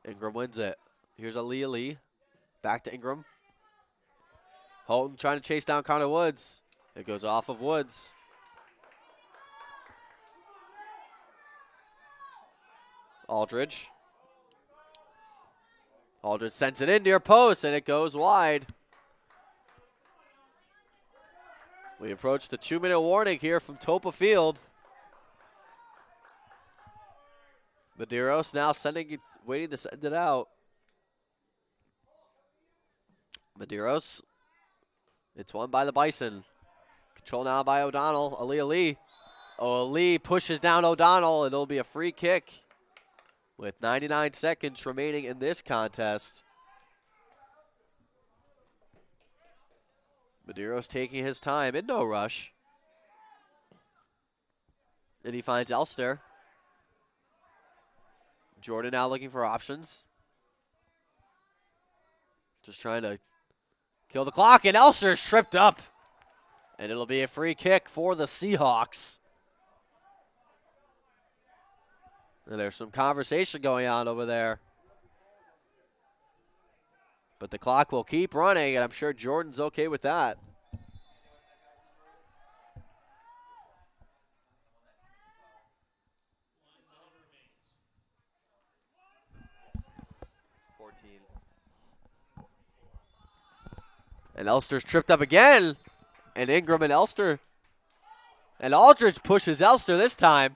Speaker 1: Ingram wins it. Here's Ali. Back to Ingram. Holton trying to chase down Conor Woods. It goes off of Woods. Aldridge. Aldridge sends it into your post, and it goes wide. We approach the 2-minute warning here from Toppa Field. Medeiros now waiting to send it out. Medeiros. It's won by the Bison. Control now by O'Donnell. Ali. Ali pushes down O'Donnell, and it'll be a free kick with 99 seconds remaining in this contest. Medeiros taking his time in no rush. And he finds Elster. Jordan now looking for options. Just trying to kill the clock, and Elster is tripped up. And it'll be a free kick for the Seahawks. And there's some conversation going on over there. But the clock will keep running, and I'm sure Jordan's okay with that. And Elster's tripped up again. And Ingram and Elster. And Aldridge pushes Elster this time.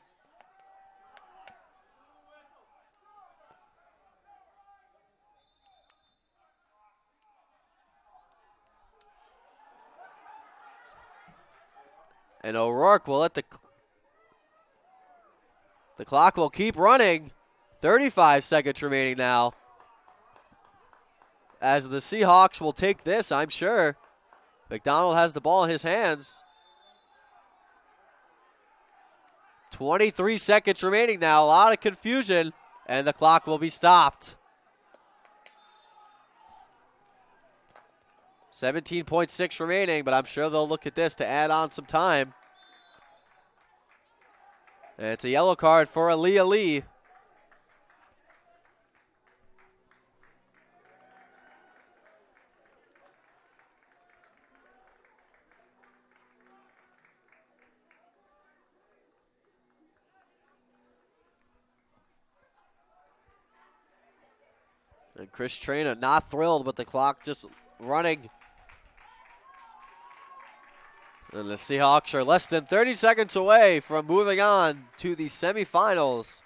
Speaker 1: And O'Rourke will let the clock will keep running. 35 seconds remaining now. As the Seahawks will take this, I'm sure. McDonald has the ball in his hands. 23 seconds remaining now. A lot of confusion. And the clock will be stopped. 17.6 remaining, but I'm sure they'll look at this to add on some time. And it's a yellow card for Aaliyah Lee. And Chris Traina not thrilled with the clock just running. And the Seahawks are less than 30 seconds away from moving on to the semifinals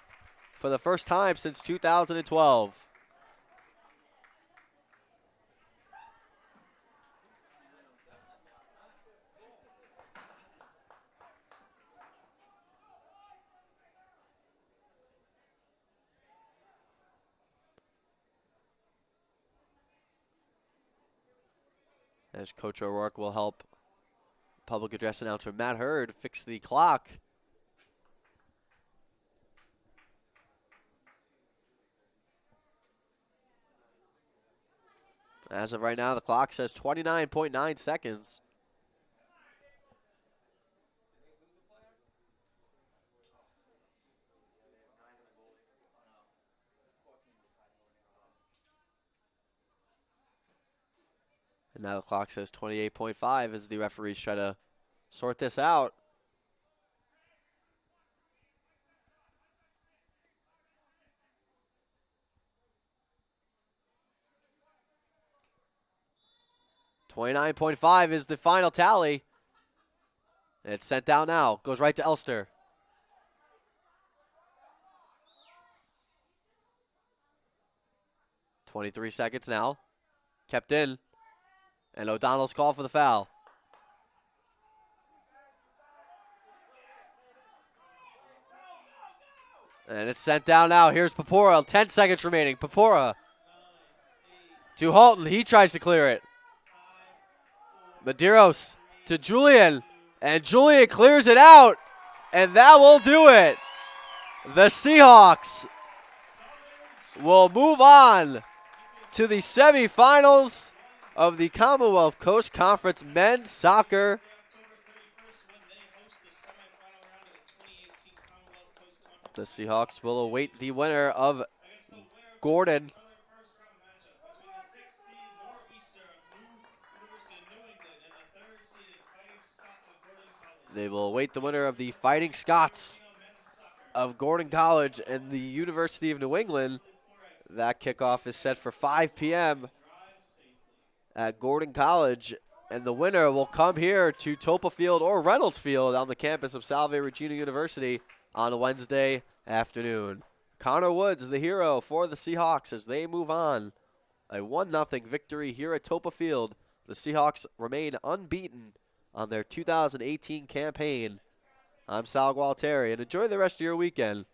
Speaker 1: for the first time since 2012. As Coach O'Rourke will help public address announcer Matt Hurd fix the clock. As of right now, the clock says 29.9 seconds. And now the clock says 28.5 as the referees try to sort this out. .5 is the final tally. And it's sent down now. Goes right to Elster. .23 seconds now. Kept in. And O'Donnell's call for the foul. And it's sent down now. Here's Papora. 10 seconds remaining. Papora to Halton. He tries to clear it. Medeiros to Julian. And Julian clears it out. And that will do it. The Seahawks will move on to the semifinals of the Commonwealth Coast Conference men's soccer. The Seahawks will await the winner of Gordon. They will await the winner of the Fighting Scots of Gordon College and the University of New England. That kickoff is set for 5 p.m. at Gordon College, and the winner will come here to Toppa Field or Reynolds Field on the campus of Salve Regina University on a Wednesday afternoon. Conor Woods, the hero for the Seahawks as they move on. A 1-0 victory here at Toppa Field. The Seahawks remain unbeaten on their 2018 campaign. I'm Sal Gualteri, and enjoy the rest of your weekend.